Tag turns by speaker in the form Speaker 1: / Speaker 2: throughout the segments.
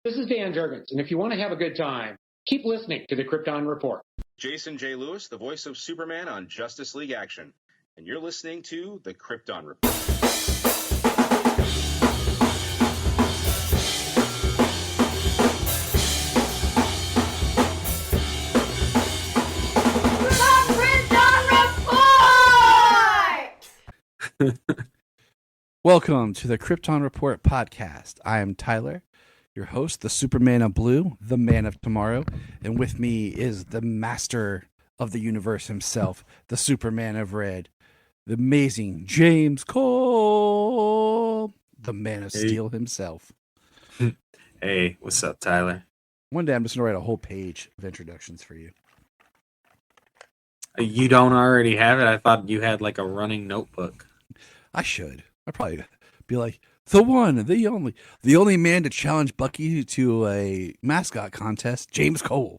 Speaker 1: This is Dan Jurgens, and if you want to have a good time, keep listening to the Krypton Report.
Speaker 2: Jason J. Lewis, the voice of Superman on Justice League Action, and you're listening to the Krypton Report.
Speaker 3: Welcome to the Krypton Report podcast. I am Tyler, your host, the Superman of Blue, the Man of Tomorrow, and with me is the master of the universe himself, the Superman of Red, the amazing James Cole, the Man of Steel himself.
Speaker 4: Hey, what's up, Tyler?
Speaker 3: One day I'm just going to write a whole page of introductions for you.
Speaker 4: You don't already have it? I thought you had like a running notebook.
Speaker 3: I should. I'd probably be like, the one, the only man to challenge Bucky to a mascot contest, James Cole.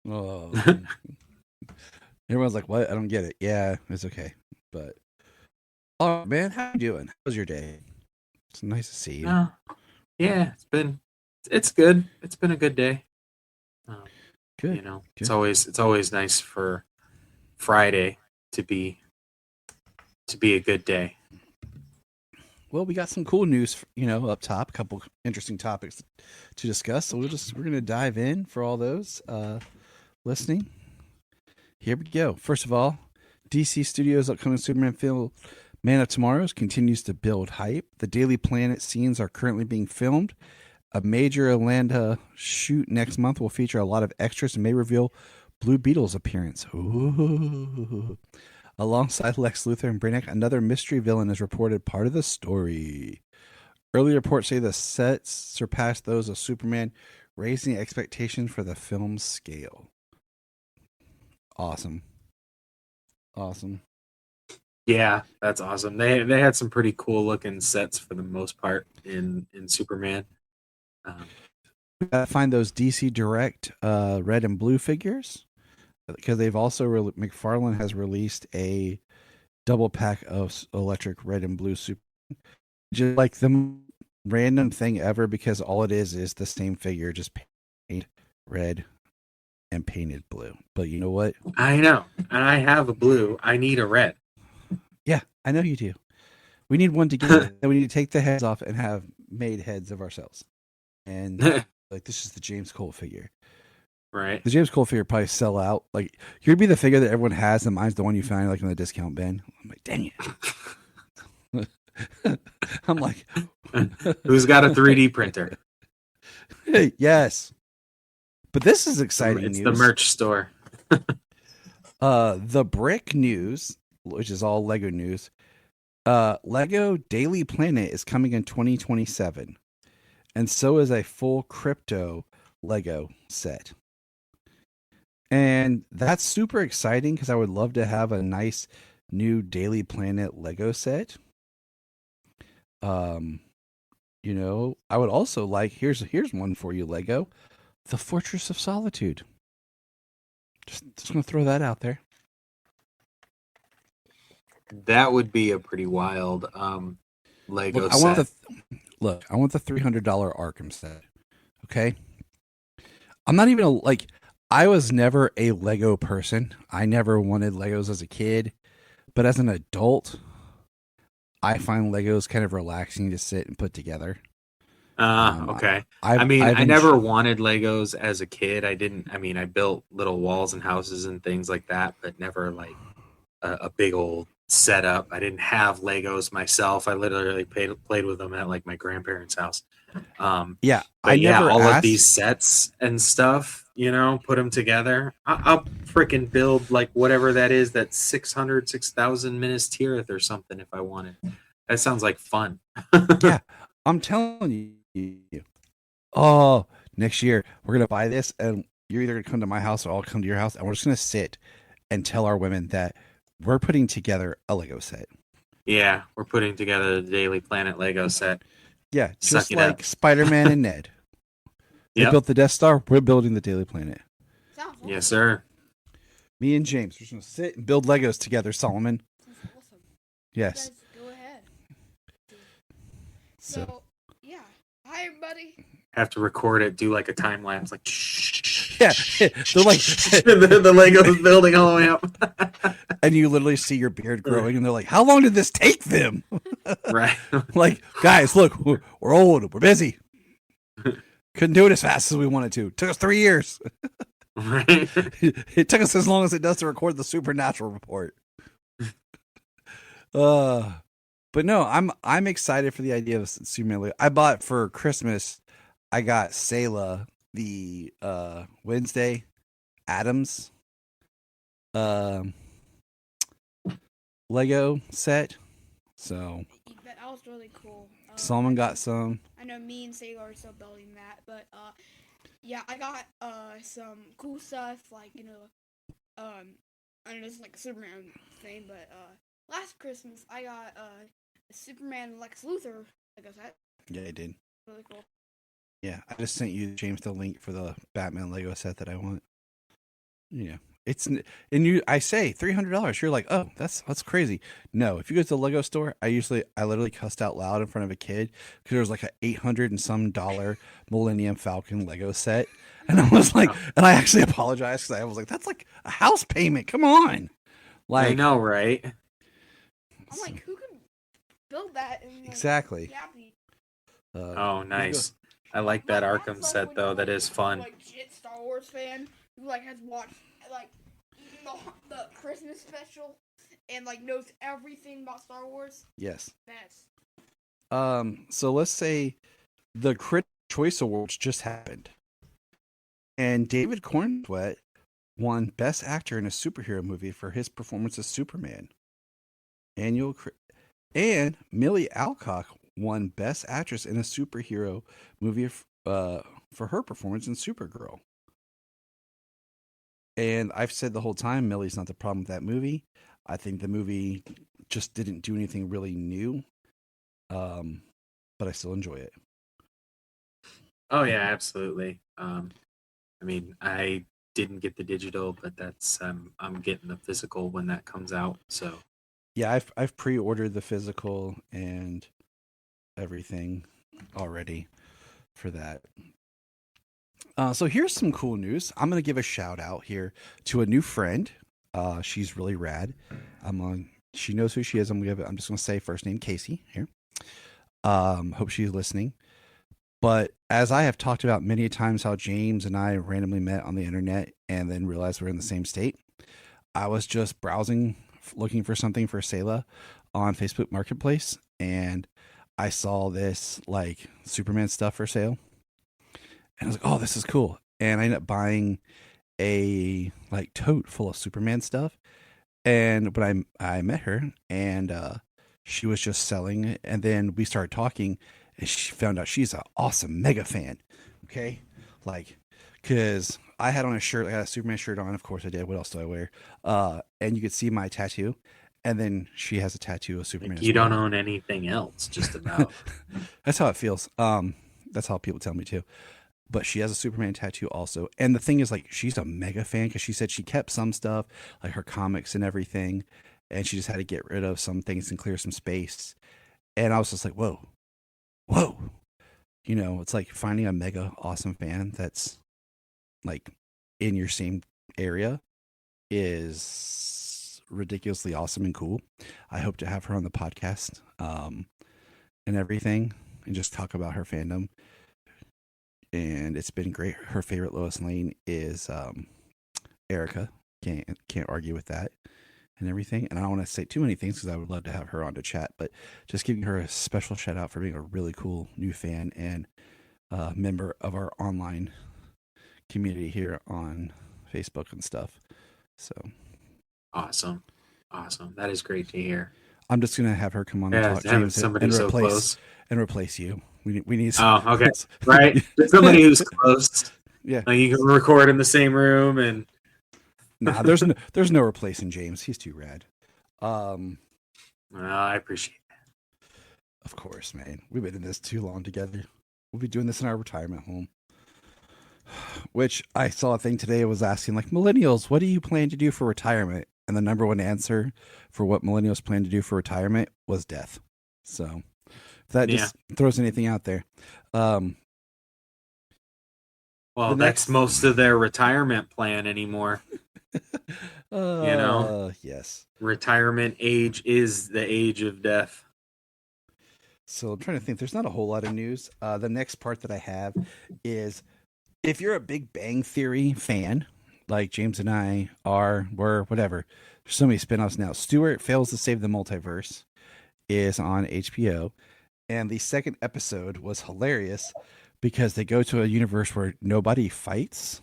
Speaker 3: Oh. Everyone's like, what? I don't get it. Yeah, it's okay. But, oh, man, how you doing? How was your day? It's nice to see you.
Speaker 4: Yeah, it's good. It's been a good day.
Speaker 3: Good.
Speaker 4: You know,
Speaker 3: good.
Speaker 4: it's always nice for Friday to be a good day.
Speaker 3: Well, we got some cool news, up top, a couple interesting topics to discuss. So we're going to dive in for all those listening. Here we go. First of all, DC Studios' upcoming Superman film, Man of Tomorrow, continues to build hype. The Daily Planet scenes are currently being filmed. A major Atlanta shoot next month will feature a lot of extras and may reveal Blue Beetle's appearance. Ooh. Alongside Lex Luthor and Brainiac, another mystery villain is reported part of the story. Early reports say the sets surpassed those of Superman, raising expectations for the film's scale. Awesome.
Speaker 4: Yeah, that's awesome. They had some pretty cool looking sets for the most part in Superman.
Speaker 3: We gotta find those DC Direct red and blue figures, because they've also McFarlane has released a double pack of electric red and blue Superman, just like the random thing ever, because all it is the same figure, just painted red and painted blue. But you know what?
Speaker 4: I know, and I have a blue. I need a red.
Speaker 3: Yeah, I know you do. We need one together. Then we need to take the heads off and have made heads of ourselves. And like, this is the James Cole figure.
Speaker 4: Right.
Speaker 3: The James Cole figure probably sell out. Like, you'd be the figure that everyone has, and mine's the one you find like in the discount bin. I'm like, dang it. I'm like,
Speaker 4: who's got a 3D printer?
Speaker 3: Yes. But this is exciting
Speaker 4: It's
Speaker 3: news.
Speaker 4: the merch store.
Speaker 3: The Brick news, which is all Lego news. Lego Daily Planet is coming in 2027. And so is a full crypto Lego set. And that's super exciting because I would love to have a nice new Daily Planet Lego set. I would also like, here's one for you, Lego. The Fortress of Solitude. Just going to throw that out there.
Speaker 4: That would be a pretty wild Lego set.
Speaker 3: I want the $300 Arkham set. Okay? I'm not even I was never a Lego person. I never wanted Legos as a kid. But as an adult, I find Legos kind of relaxing to sit and put together.
Speaker 4: Okay. I never wanted Legos as a kid. I built little walls and houses and things like that, but never like a big old setup. I didn't have Legos myself. I literally played with them at like my grandparents' house. All of these sets and stuff, put them together. I'll freaking build like whatever that is, that 6,000 Minas Tirith or something if I wanted. That sounds like fun.
Speaker 3: Yeah, I'm telling you. Oh, next year we're gonna buy this, and you're either gonna come to my house or I'll come to your house, and we're just gonna sit and tell our women that we're putting together a Lego set.
Speaker 4: Yeah, we're putting together the Daily Planet Lego set.
Speaker 3: Yeah, just like Spider-Man and Ned. They built the Death Star. We're building the Daily Planet.
Speaker 4: Yes, sir.
Speaker 3: Me and James, we're just going to sit and build Legos together, Solomon.
Speaker 5: Sounds awesome.
Speaker 3: Yes.
Speaker 5: You guys go ahead.
Speaker 3: So
Speaker 5: Yeah. Hi, everybody.
Speaker 4: have to record it, do like a time lapse, like
Speaker 3: yeah, they're like
Speaker 4: the Legos building all the way up,
Speaker 3: and you literally see your beard growing, and they're like, "How long did this take them?"
Speaker 4: Right?
Speaker 3: Like, guys, look, we're old, we're busy, couldn't do it as fast as we wanted to. Took us 3 years.
Speaker 4: Right?
Speaker 3: It took us as long as it does to record the Supernatural report. But no, I'm excited for the idea of Superman. I bought for Christmas. I got Sayla the Wednesday Addams Lego set. So
Speaker 5: that was really cool.
Speaker 3: Solomon got some.
Speaker 5: I know me and Sailor are still building that, but yeah, I got some cool stuff like I don't know, it's like a Superman thing, but last Christmas I got a Superman Lex Luthor Lego set.
Speaker 3: Yeah, I did.
Speaker 5: Really cool.
Speaker 3: Yeah, I just sent you, James, the link for the Batman Lego set that I want. Yeah, it's and I say $300. You're like, oh, that's crazy. No, if you go to the Lego store, I literally cussed out loud in front of a kid because there was like a $800 and some Millennium Falcon Lego set, and I was like, and I actually apologized because I was like, that's like a house payment. Come on, like
Speaker 4: I know, right?
Speaker 5: I'm like, who can build that? And, like,
Speaker 3: exactly.
Speaker 5: be happy?
Speaker 4: Oh, nice. I like that Arkham set though. That is fun.
Speaker 5: Like Star Wars fan who like has watched like the Christmas special and like knows everything about Star Wars.
Speaker 3: Yes.
Speaker 5: Best.
Speaker 3: So let's say the Critics' Choice Awards just happened, and David Cornsweet won Best Actor in a Superhero Movie for his performance as Superman. And Millie Alcock won Best Actress in a Superhero Movie for her performance in Supergirl. And I've said the whole time, Millie's not the problem with that movie. I think the movie just didn't do anything really new, but I still enjoy it.
Speaker 4: Oh yeah, absolutely. I mean, I didn't get the digital, but that's I'm getting the physical when that comes out. So
Speaker 3: yeah, I've pre-ordered the physical and everything already for that. So here's some cool news. I'm gonna give a shout out here to a new friend. She's really rad. She knows who she is. I'm just gonna say first name Casey here. Hope she's listening. But as I have talked about many times, how James and I randomly met on the internet and then realized we're in the same state. I was just browsing, looking for something for Sayla on Facebook Marketplace, and I saw this like Superman stuff for sale, and I was like, "Oh, this is cool!" And I ended up buying a like tote full of Superman stuff. And when I met her, and she was just selling it, and then we started talking, and she found out she's an awesome mega fan. Okay, like because I had on a shirt, I had a Superman shirt on. Of course, I did. What else do I wear? And you could see my tattoo. And then she has a tattoo of Superman.
Speaker 4: Like you don't own anything else, just about.
Speaker 3: That's how it feels. That's how people tell me too. But she has a Superman tattoo also. And the thing is, like, she's a mega fan because she said she kept some stuff, like her comics and everything, and she just had to get rid of some things and clear some space. And I was just like, whoa. You know, it's like finding a mega awesome fan that's like in your same area is ridiculously awesome and cool. I hope to have her on the podcast and everything and just talk about her fandom. And it's been great. Her favorite Lois Lane is Erica. Can't argue with that and everything. And I don't want to say too many things because I would love to have her on to chat, but just giving her a special shout out for being a really cool new fan and member of our online community here on Facebook and stuff. So
Speaker 4: awesome. That is great to hear.
Speaker 3: I'm just gonna have her come on and talk, James,
Speaker 4: somebody
Speaker 3: and
Speaker 4: so close
Speaker 3: and replace you. We need.
Speaker 4: Oh, okay, right. Somebody who's close.
Speaker 3: Yeah,
Speaker 4: you can record in the same room and.
Speaker 3: Nah, there's no replacing James. He's too rad.
Speaker 4: I appreciate that.
Speaker 3: Of course, man. We've been in this too long together. We'll be doing this in our retirement home. Which I saw a thing today. It was asking like millennials, what do you plan to do for retirement? And the number one answer for what millennials plan to do for retirement was death. So if that just throws anything out there.
Speaker 4: Well, that's most of their retirement plan anymore.
Speaker 3: Yes.
Speaker 4: Retirement age is the age of death.
Speaker 3: So I'm trying to think. There's not a whole lot of news. The next part that I have is if you're a Big Bang Theory fan, like James and I were, whatever. There's so many spinoffs now. Stewart Fails to Save the Multiverse is on HBO. And the second episode was hilarious because they go to a universe where nobody fights.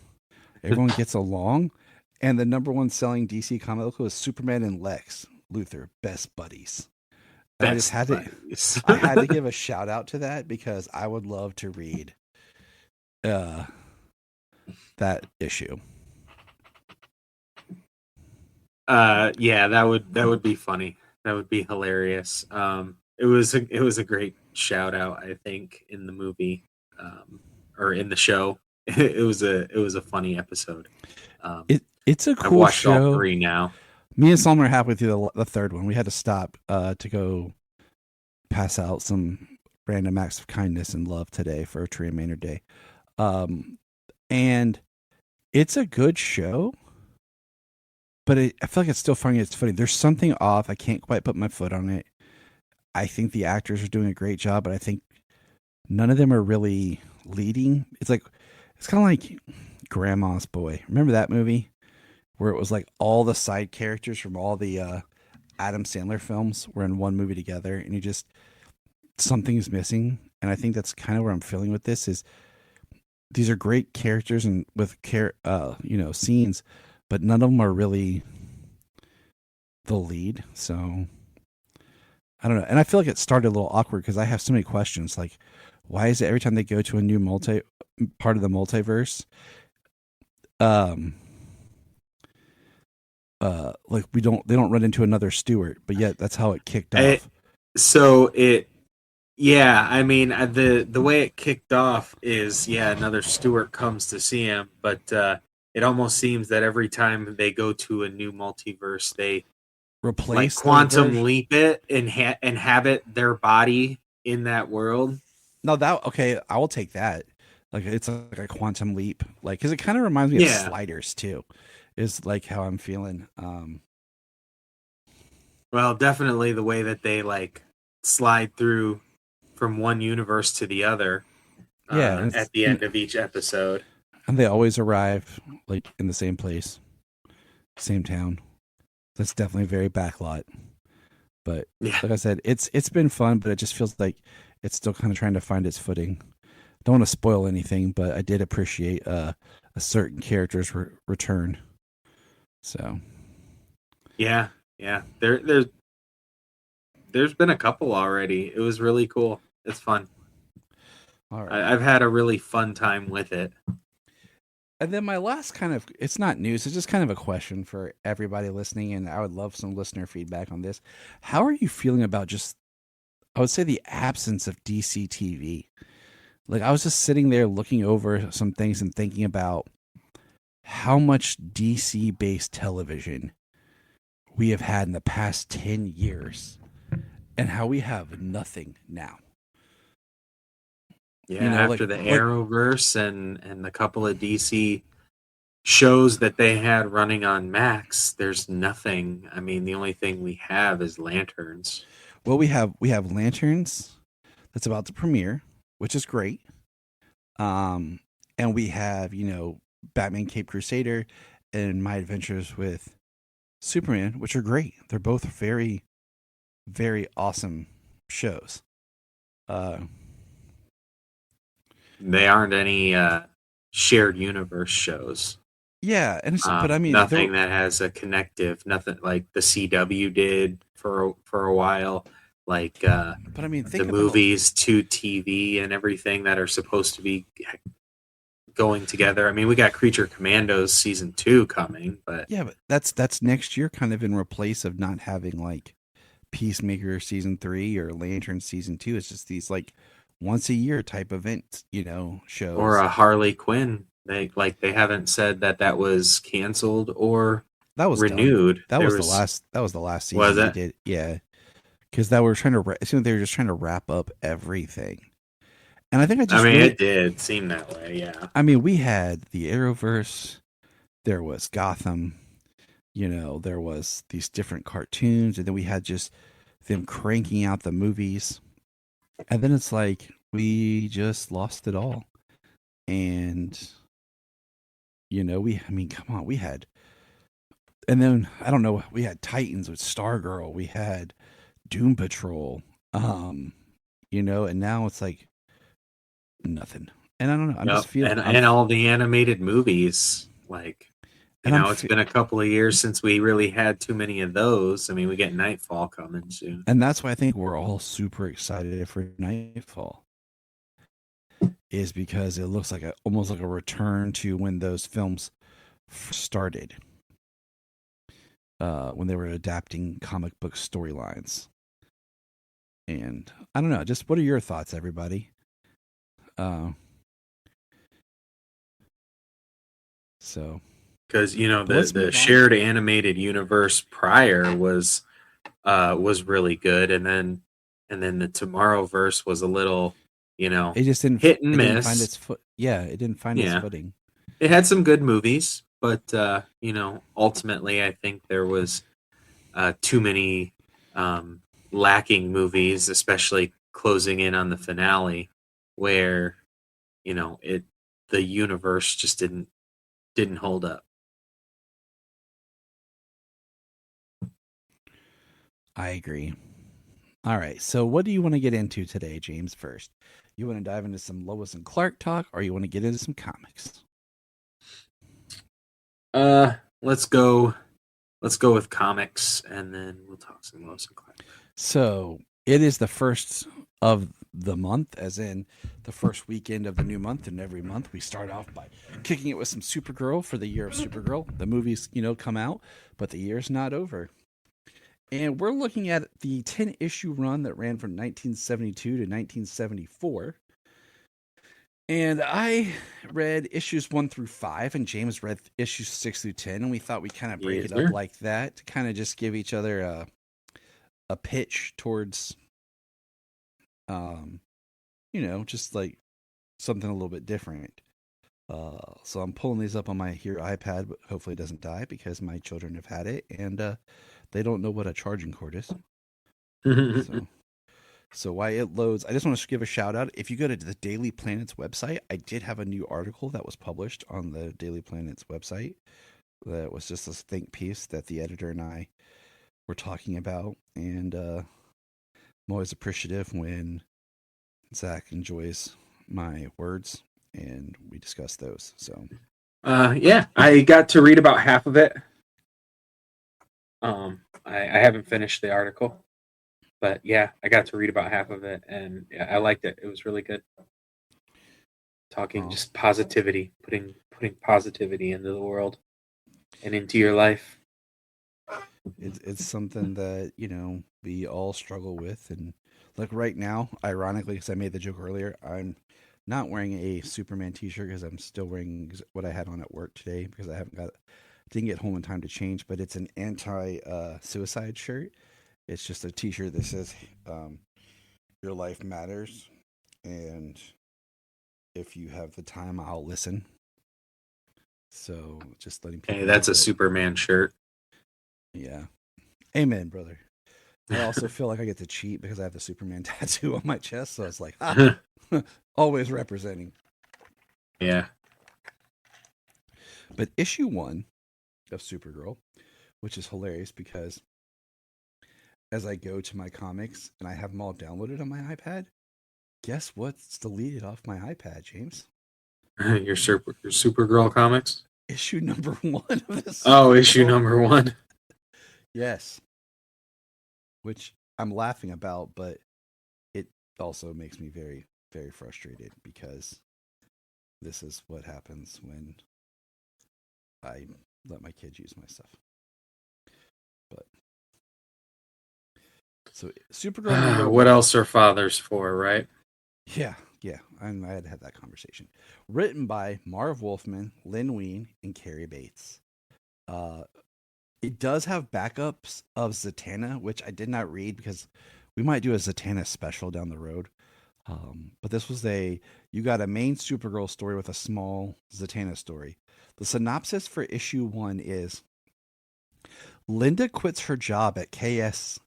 Speaker 3: Everyone gets along. And the number one selling DC comic book was Superman and Lex Luthor, best buddies. I just had to give a shout out to that because I would love to read that issue.
Speaker 4: Yeah, that would be funny. That would be hilarious. It was a great shout out, I think, in the movie or in the show. It was a funny episode.
Speaker 3: It's a cool
Speaker 4: I've watched
Speaker 3: show.
Speaker 4: all three now.
Speaker 3: Me and Salman are halfway through the third one. We had to stop to go pass out some random acts of kindness and love today for Tree Manor Day. And it's a good show, but I feel like it's still funny. It's funny. There's something off. I can't quite put my foot on it. I think the actors are doing a great job, but I think none of them are really leading. It's kind of like Grandma's Boy. Remember that movie where it was like all the side characters from all the Adam Sandler films were in one movie together, and something's missing. And I think that's kind of where I'm feeling with this is these are great characters and with scenes, but none of them are really the lead. So I don't know. And I feel like it started a little awkward because I have so many questions. Like, why is it every time they go to a new part of the multiverse, like they don't run into another Stewart, but yet that's how it kicked off.
Speaker 4: I mean, the way it kicked off is, another Stewart comes to see him, but it almost seems that every time they go to a new multiverse, they
Speaker 3: replace
Speaker 4: quantum leap it and inhabit their body in that world.
Speaker 3: No, I will take that. Like it's like a quantum leap, like because it kind of reminds me of Sliders too. Is like how I'm feeling.
Speaker 4: Well, definitely the way that they like slide through from one universe to the other. At the end of each episode,
Speaker 3: and they always arrive like in the same place, same town. That's definitely very backlot. But like I said, it's been fun, but it just feels like it's still kind of trying to find its footing. Don't want to spoil anything, but I did appreciate a certain character's return. So,
Speaker 4: yeah. There's been a couple already. It was really cool. It's fun.
Speaker 3: All right.
Speaker 4: I've had a really fun time with it.
Speaker 3: And then my last it's not news. It's just kind of a question for everybody listening, and I would love some listener feedback on this. How are you feeling about I would say the absence of DC TV? Like I was just sitting there looking over some things and thinking about how much DC-based television we have had in the past 10 years and how we have nothing now.
Speaker 4: Yeah, after the Arrowverse and the couple of DC shows that they had running on Max, there's nothing. I mean, the only thing we have is Lanterns.
Speaker 3: Well, we have Lanterns that's about to premiere, which is great. And we have, Batman Cape Crusader and My Adventures with Superman, which are great. They're both very, very awesome shows.
Speaker 4: They aren't any shared universe shows.
Speaker 3: Yeah, and but I mean
Speaker 4: nothing that has a connective. Nothing like the CW did for a while. Like,
Speaker 3: but I mean,
Speaker 4: the movies to TV and everything that are supposed to be going together. I mean, we got Creature Commandos season 2 coming, but
Speaker 3: but that's next year, kind of in replace of not having like Peacemaker season 3 or Lantern season 2. It's just these like once a year type event, shows.
Speaker 4: Or a Harley Quinn. They haven't said that was canceled or
Speaker 3: that was
Speaker 4: renewed.
Speaker 3: That was the last season.
Speaker 4: Was it?
Speaker 3: They did, yeah. Because they were just trying to wrap up everything, And I think
Speaker 4: it did seem that way, yeah.
Speaker 3: I mean, we had the Arrowverse, there was Gotham, there was these different cartoons, and then we had just them cranking out the movies. And then it's like we just lost it all. And come on, we had, and then I don't know, we had Titans with Stargirl, we had Doom Patrol, and now it's like nothing. And I don't know, I'm just feeling,
Speaker 4: and all the animated movies, like, it's been a couple of years since we really had too many of those. I mean, we get Nightfall coming soon,
Speaker 3: and that's why I think we're all super excited for Nightfall, is because it looks like almost like a return to when those films started, when they were adapting comic book storylines. And I don't know, just what are your thoughts, everybody? So,
Speaker 4: because the shared animated universe prior was really good, and then the Tomorrowverse was a little,
Speaker 3: it just didn't
Speaker 4: hit and miss.
Speaker 3: Didn't find its it didn't find its footing.
Speaker 4: It had some good movies, but ultimately, I think there was too many lacking movies, especially closing in on the finale, where the universe just didn't hold up.
Speaker 3: I agree. All right, so what do you want to get into today, James? First, you want to dive into some Lois and Clark talk, or you want to get into some comics?
Speaker 4: Let's go with comics, and then we'll talk some Lois and Clark.
Speaker 3: So it is the first of the month, as in the first weekend of the new month, and every month we start off by kicking it with some Supergirl for the year of Supergirl. The movies, come out, but the year's not over. And we're looking at the 10-issue run that ran from 1972 to 1974. And I read issues 1 through 5, and James read issues 6 through 10, and we thought we'd kind of break it up like that to kind of just give each other a pitch towards, just like something a little bit different. So I'm pulling these up on my iPad, but hopefully it doesn't die because my children have had it, and they don't know what a charging cord is. So while it loads, I just want to give a shout out. If you go to the Daily Planet's website, I did have a new article that was published on the Daily Planet's website. That was just a think piece that the editor and I were talking about. And I'm always appreciative when Zach enjoys my words and we discuss those. So,
Speaker 4: I got to read about half of it. I haven't finished the article. But yeah, I got to read about half of it, and I liked it. It was really good. Talking just positivity, putting positivity into the world and into your life.
Speaker 3: It's something that we all struggle with, and like right now, ironically, because I made the joke earlier, I'm not wearing a Superman T-shirt because I'm still wearing what I had on at work today because I didn't get home in time to change. But it's an anti-suicide shirt. It's just a T-shirt that says, "Your life matters, and if you have the time, I'll listen." So just letting people.
Speaker 4: Hey, that's a Superman shirt.
Speaker 3: Yeah, amen, brother. I also feel like I get to cheat because I have the Superman tattoo on my chest, so it's like always representing.
Speaker 4: Yeah.
Speaker 3: But issue 1 of Supergirl, which is hilarious because as I go to my comics and I have them all downloaded on my iPad, guess what's deleted off my iPad, James?
Speaker 4: Your Supergirl comics?
Speaker 3: Issue number 1 of this.
Speaker 4: Oh, issue number 1.
Speaker 3: Yes. Which I'm laughing about, but it also makes me very, very frustrated because this is what happens when I let my kids use my stuff. But so Supergirl.
Speaker 4: What else are fathers for, right?
Speaker 3: Yeah. I had had that conversation. Written by Marv Wolfman, Lynn Wein, and Carrie Bates. It does have backups of Zatanna, which I did not read because we might do a Zatanna special down the road. But this was you got a main Supergirl story with a small Zatanna story. The synopsis for issue 1 is Linda quits her job at KSF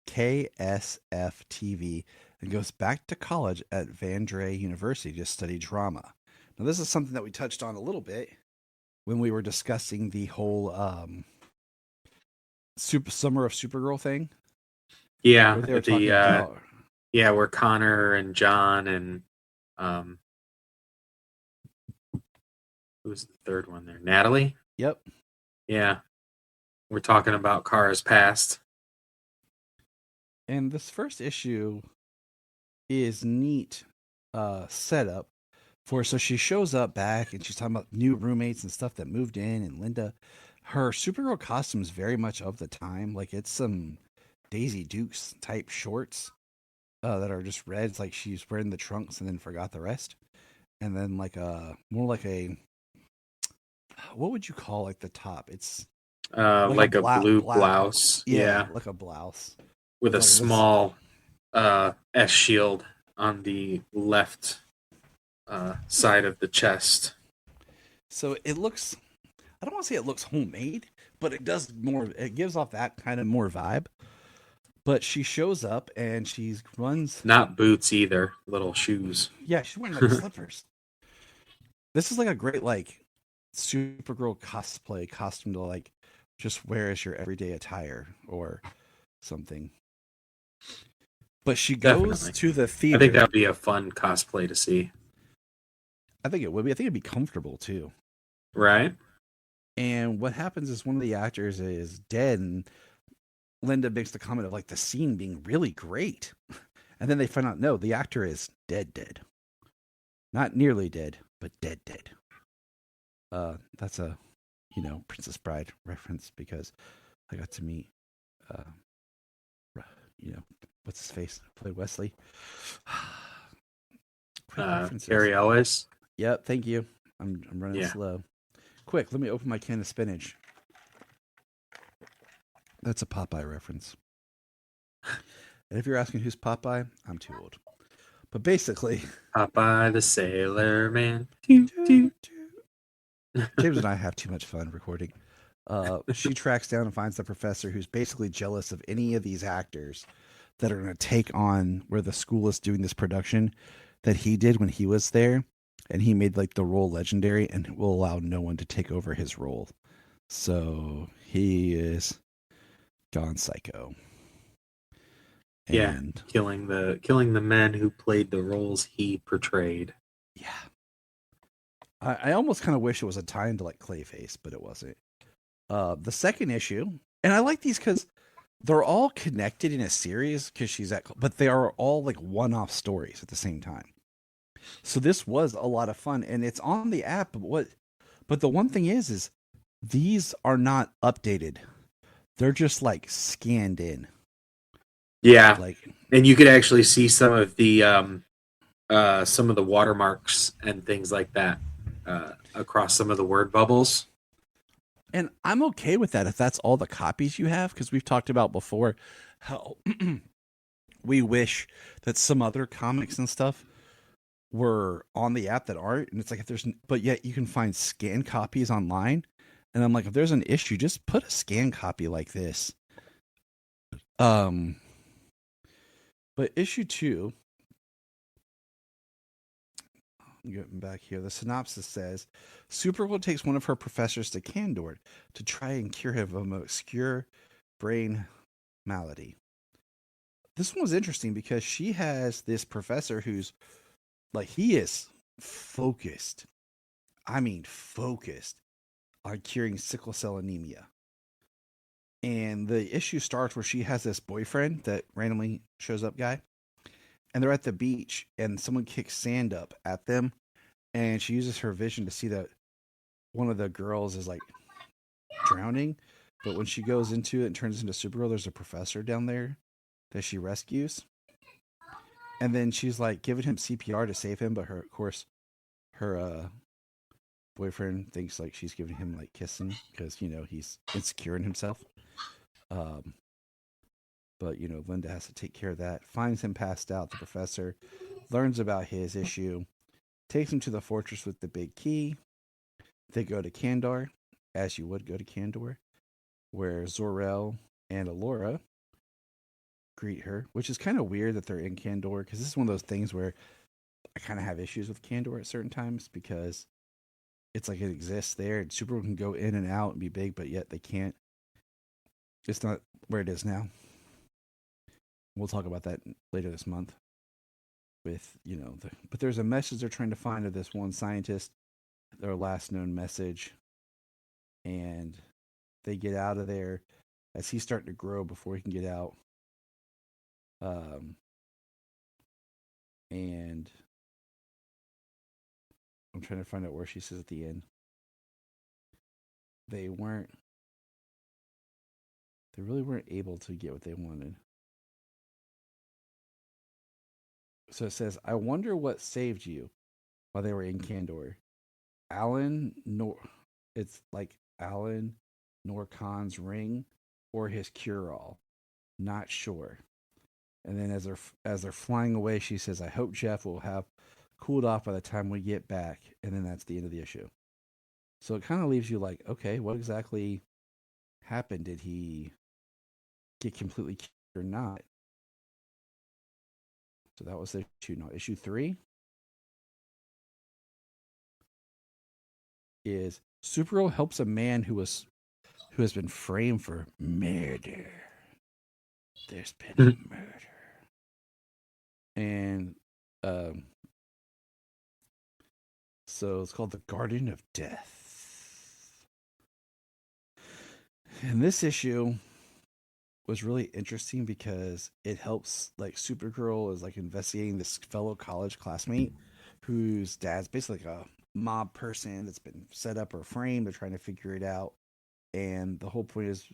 Speaker 3: TV and goes back to college at Vandre University to study drama. Now, this is something that we touched on a little bit when we were discussing the whole Summer of Supergirl thing.
Speaker 4: Yeah, where Connor and John and who was the third one there? Natalie?
Speaker 3: Yep.
Speaker 4: Yeah. We're talking about Kara's past.
Speaker 3: And this first issue is neat setup for, so she shows up back and she's talking about new roommates and stuff that moved in, and Linda, her Supergirl costume is very much of the time. Like, it's some Daisy Dukes type shorts that are just red. It's like she's wearing the trunks and then forgot the rest. And then like more like a, what would you call like the top? It's
Speaker 4: like a blue blouse.
Speaker 3: Yeah, like a blouse.
Speaker 4: With a small S shield on the left side of the chest.
Speaker 3: So it looks, I don't want to say it looks homemade, but it does more, it gives off that kind of more vibe. But she shows up and she runs.
Speaker 4: Not boots either, little shoes.
Speaker 3: Yeah, she's wearing like slippers. This is like a great like Supergirl cosplay costume to like just wear as your everyday attire or something. But she goes to the theater.
Speaker 4: I think that would be a fun cosplay to see.
Speaker 3: I think it would be. I think it'd be comfortable too.
Speaker 4: Right.
Speaker 3: And what happens is one of the actors is dead, and Linda makes the comment of like the scene being really great. And then they find out, no, the actor is dead. Not nearly dead, but dead. That's a, Princess Bride reference, because I got to meet, what's his face? Played Wesley.
Speaker 4: Gary Ellis.
Speaker 3: Yep, thank you. I'm running slow. Quick, let me open my can of spinach. That's a Popeye reference. And if you're asking who's Popeye, I'm too old. But basically,
Speaker 4: Popeye the Sailor Man.
Speaker 3: James and I have too much fun recording. She tracks down and finds the professor, who's basically jealous of any of these actors that are going to take on where the school is doing this production that he did when he was there. And he made like the role legendary and will allow no one to take over his role. So he is gone psycho. And
Speaker 4: killing the men who played the roles he portrayed.
Speaker 3: Yeah. I almost kind of wish it was a tie into like Clayface, but it wasn't. The second issue, and I like these because they're all connected in a series but they are all like one-off stories at the same time. So this was a lot of fun, and it's on the app. But the one thing is these are not updated. They're just like scanned in.
Speaker 4: Yeah, and you could actually see some of the watermarks and things like that across some of the word bubbles.
Speaker 3: And I'm okay with that if that's all the copies you have, because we've talked about before how we wish that some other comics and stuff were on the app that aren't. And it's like, but yet you can find scanned copies online. And I'm like, if there's an issue, just put a scanned copy like this. But issue 2, getting back here, the synopsis says Supergirl takes one of her professors to Kandor to try and cure him of an obscure brain malady. This one was interesting because she has this professor who's like, he is focused. I mean, focused on curing sickle cell anemia. And the issue starts where she has this boyfriend that randomly shows up guy. And they're at the beach and someone kicks sand up at them. And she uses her vision to see that one of the girls is like drowning. But when she goes into it and turns into Supergirl, there's a professor down there that she rescues. And then she's like giving him CPR to save him. But her boyfriend thinks like she's giving him like kissing because, he's insecure in himself. But, Linda has to take care of that. Finds him passed out. The professor learns about his issue, takes him to the fortress with the big key. They go to Kandor, as you would go to Kandor, where Zor-El and Alora greet her, which is kind of weird that they're in Kandor, because this is one of those things where I kind of have issues with Kandor at certain times, because it's like it exists there, and Supergirl can go in and out and be big, but yet they can't. It's not where it is now. We'll talk about that later this month. With, but there's a message they're trying to find of this one scientist, their last known message, and they get out of there as he's starting to grow before he can get out. And I'm trying to find out where she says at the end. They really weren't able to get what they wanted. So it says, I wonder what saved you while they were in Kandor. It's like Alan Norcon's ring or his cure-all. Not sure. And then as they're flying away, she says, I hope Jeff will have cooled off by the time we get back. And then that's the end of the issue. So it kind of leaves you like, okay, what exactly happened? Did he get completely cured or not? So that was issue. No, issue 3 is Supergirl helps a man who has been framed for murder. There's been a murder. And so it's called the Garden of Death. And this issue was really interesting because it helps, like, Supergirl is like investigating this fellow college classmate whose dad's basically like a mob person that's been set up or framed. They're trying to figure it out. And the whole point is,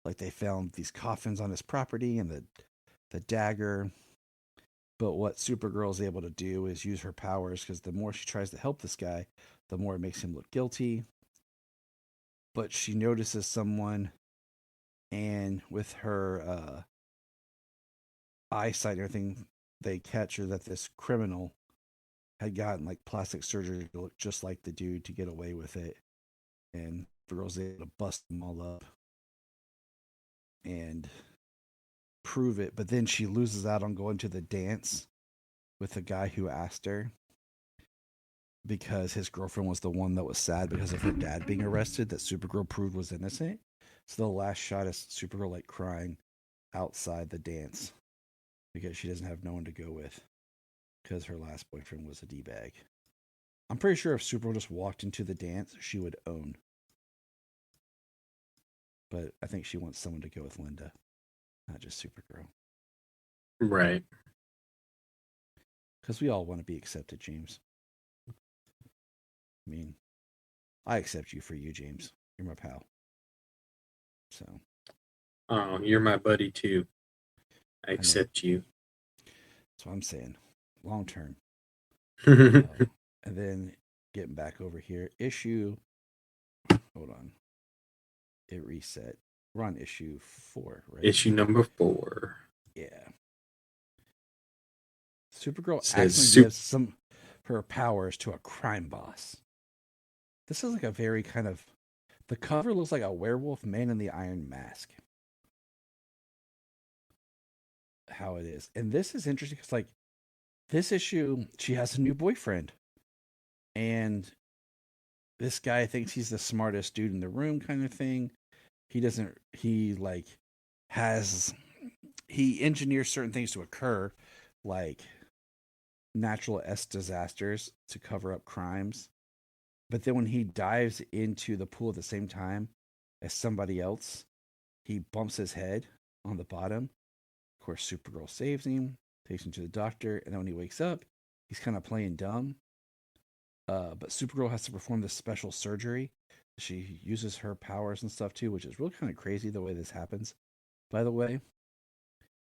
Speaker 3: like, they found these coffins on his property and the dagger. But what Supergirl is able to do is use her powers, because the more she tries to help this guy, the more it makes him look guilty. But she notices someone, and with her eyesight and everything, they catch her that this criminal had gotten like plastic surgery to look just like the dude to get away with it. And Supergirl's able to bust them all up and prove it. But then she loses out on going to the dance with the guy who asked her, because his girlfriend was the one that was sad because of her dad being arrested, that Supergirl proved was innocent. So the last shot is Supergirl like crying outside the dance because she doesn't have no one to go with, because her last boyfriend was a D-bag. I'm pretty sure if Supergirl just walked into the dance, she would own. But I think she wants someone to go with Linda, not just Supergirl.
Speaker 4: Right.
Speaker 3: Because we all want to be accepted, James. I mean, I accept you for you, James. You're my pal. So.
Speaker 4: Oh, you're my buddy too. I accept you.
Speaker 3: That's what I'm saying. Long term. And then getting back over here, hold on. It reset. We're on issue 4, right?
Speaker 4: Issue number 4.
Speaker 3: Yeah. Supergirl actually gives some her powers to a crime boss. This is like a very kind of, the cover looks like a werewolf man in the iron mask. How it is. And this is interesting because, like, this issue, she has a new boyfriend. And this guy thinks he's the smartest dude in the room, kind of thing. He engineers certain things to occur, like natural disasters to cover up crimes. But then when he dives into the pool at the same time as somebody else, he bumps his head on the bottom. Of course, Supergirl saves him, takes him to the doctor, and then when he wakes up, he's kind of playing dumb. But Supergirl has to perform this special surgery. She uses her powers and stuff too, which is really kind of crazy the way this happens. By the way,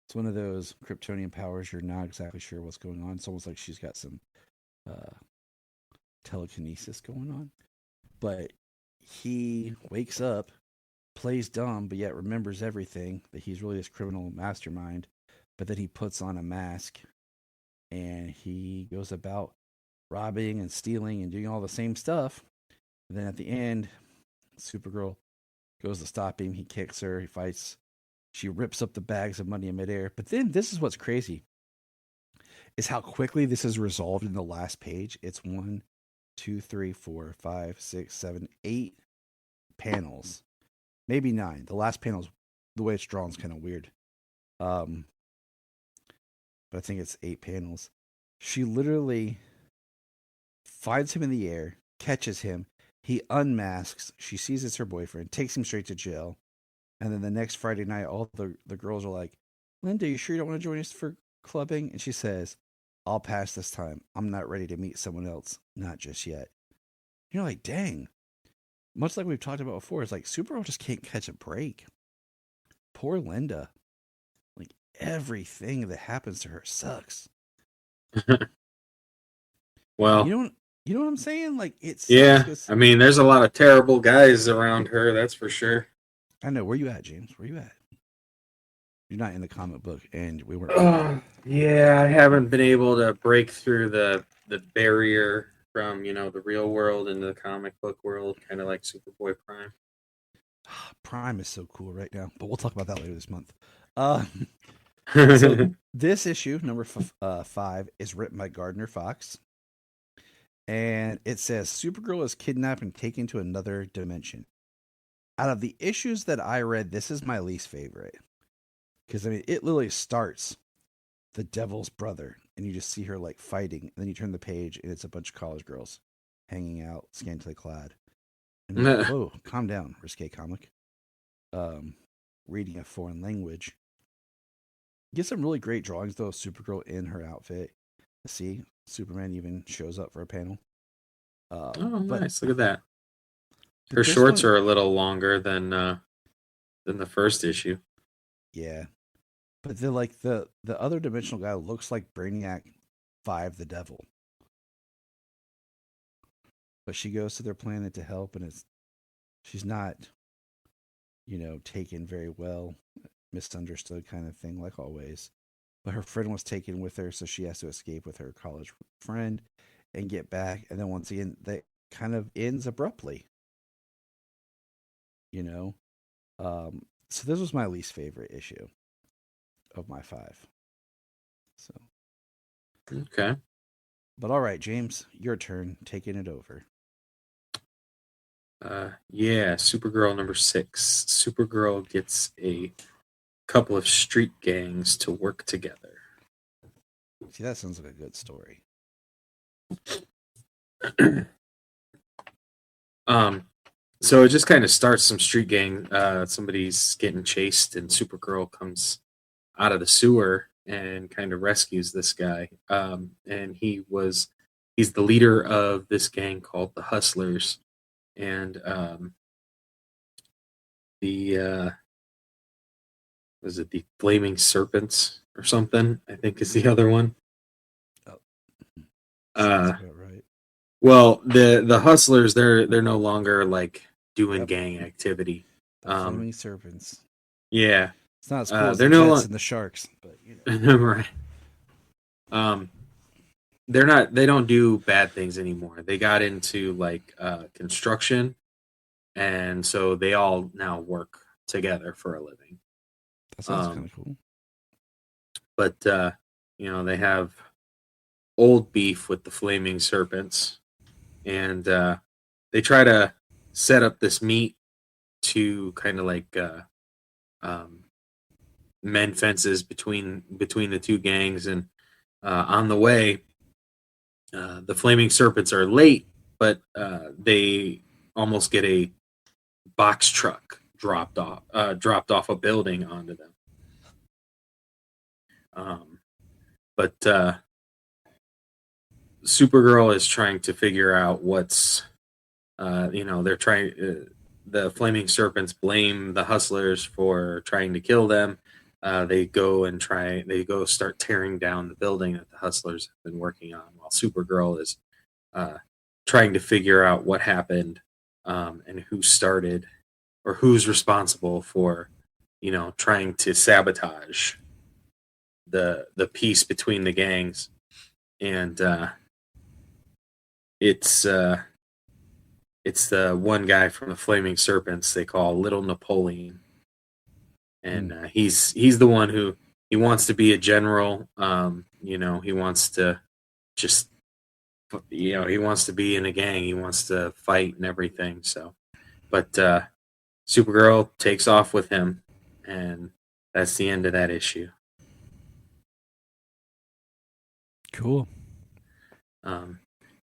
Speaker 3: it's one of those Kryptonian powers you're not exactly sure what's going on. It's almost like she's got some telekinesis going on. But he wakes up plays dumb, but yet remembers everything, that he's really this criminal mastermind, but then he puts on a mask and he goes about robbing and stealing and doing all the same stuff. And then at the end, Supergirl goes to stop him. He kicks her. He fights. She rips up the bags of money in midair. But then this is what's crazy, is how quickly this is resolved in the last page. It's 1, 2, 3, 4, 5, 6, 7, 8 panels. Maybe 9. The last panel's, the way it's drawn is kind of weird. But I think it's 8 panels. She literally finds him in the air, catches him. He unmasks. She sees it's her boyfriend, takes him straight to jail. And then the next Friday night, all the girls are like, Linda, you sure you don't want to join us for clubbing? And she says, I'll pass this time. I'm not ready to meet someone else. Not just yet. You're like, dang. Much like we've talked about before, it's like Supergirl just can't catch a break. Poor Linda. Like, everything that happens to her sucks.
Speaker 4: Well,
Speaker 3: you know what I'm saying? Like, it's
Speaker 4: I mean, there's a lot of terrible guys around her, that's for sure.
Speaker 3: I know. Where you at, James? Where you at? You're not in the comic book, and we weren't.
Speaker 4: Yeah, I haven't been able to break through the barrier from the real world into the comic book world, kind of like Superboy Prime.
Speaker 3: Prime is so cool right now, but we'll talk about that later this month. So this issue, number 5, is written by Gardner Fox. And it says, Supergirl is kidnapped and taken to another dimension. Out of the issues that I read, this is my least favorite. Because, I mean, it literally starts the devil's brother. And you just see her, like, fighting. And then you turn the page, and it's a bunch of college girls hanging out, scantily clad. And you're like, whoa, calm down, risque comic. Reading a foreign language. Get some really great drawings, though, of Supergirl in her outfit. See, Superman even shows up for a panel.
Speaker 4: Nice! Look at that. Her shorts are a little longer than the first issue.
Speaker 3: Yeah, but the other dimensional guy looks like Brainiac 5, the Devil. But she goes to their planet to help, and she's not, taken very well, misunderstood kind of thing, like always. But her friend was taken with her, so she has to escape with her college friend and get back. And then once again, that kind of ends abruptly. So this was my least favorite issue of my 5. So
Speaker 4: okay.
Speaker 3: But all right, James, your turn, taking it over.
Speaker 4: Supergirl number 6. Supergirl gets a couple of street gangs to work together.
Speaker 3: See, that sounds like a good story.
Speaker 4: So it just kind of starts some street gang. Somebody's getting chased, and Supergirl comes out of the sewer and kind of rescues this guy. And he's the leader of this gang called the Hustlers, and was it the Flaming Serpents or something? I think is the other one.
Speaker 3: Right.
Speaker 4: Well, the Hustlers, they're no longer like doing gang activity.
Speaker 3: Flaming Serpents.
Speaker 4: Yeah,
Speaker 3: it's not as cool as
Speaker 4: they're
Speaker 3: the
Speaker 4: no
Speaker 3: Jets and the Sharks, but
Speaker 4: right. They don't do bad things anymore. They got into like construction, and so they all now work together for a living.
Speaker 3: That sounds kind of cool.
Speaker 4: But they have old beef with the Flaming Serpents, and they try to set up this meet to kind of like mend fences between the two gangs. And on the way, the Flaming Serpents are late, but they almost get a box truck dropped off a building onto them. But Supergirl is trying to figure out what's, they're trying. The Flaming Serpents blame the Hustlers for trying to kill them. They go start tearing down the building that the Hustlers have been working on, while Supergirl is trying to figure out what happened and who started or who's responsible for, trying to sabotage the peace between the gangs. And it's the one guy from the Flaming Serpents they call Little Napoleon, and he's the one who he wants to be a general. He wants to just he wants to be in a gang. He wants to fight and everything. So, but Supergirl takes off with him, and that's the end of that issue.
Speaker 3: Cool.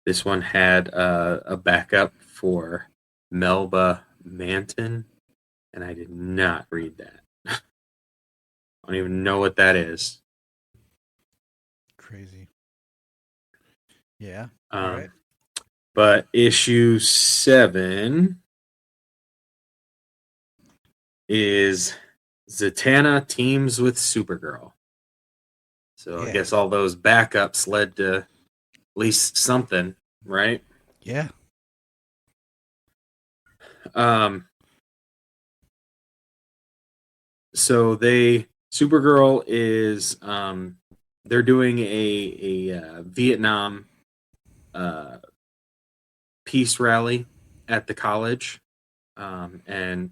Speaker 4: This one had a backup for Melba Manton, and I did not read that. I don't even know what that is.
Speaker 3: Crazy. Yeah.
Speaker 4: All right. But issue 7 is Zatanna teams with Supergirl. So I guess all those backups led to at least something, right?
Speaker 3: Yeah.
Speaker 4: So Supergirl is they're doing a Vietnam peace rally at the college, and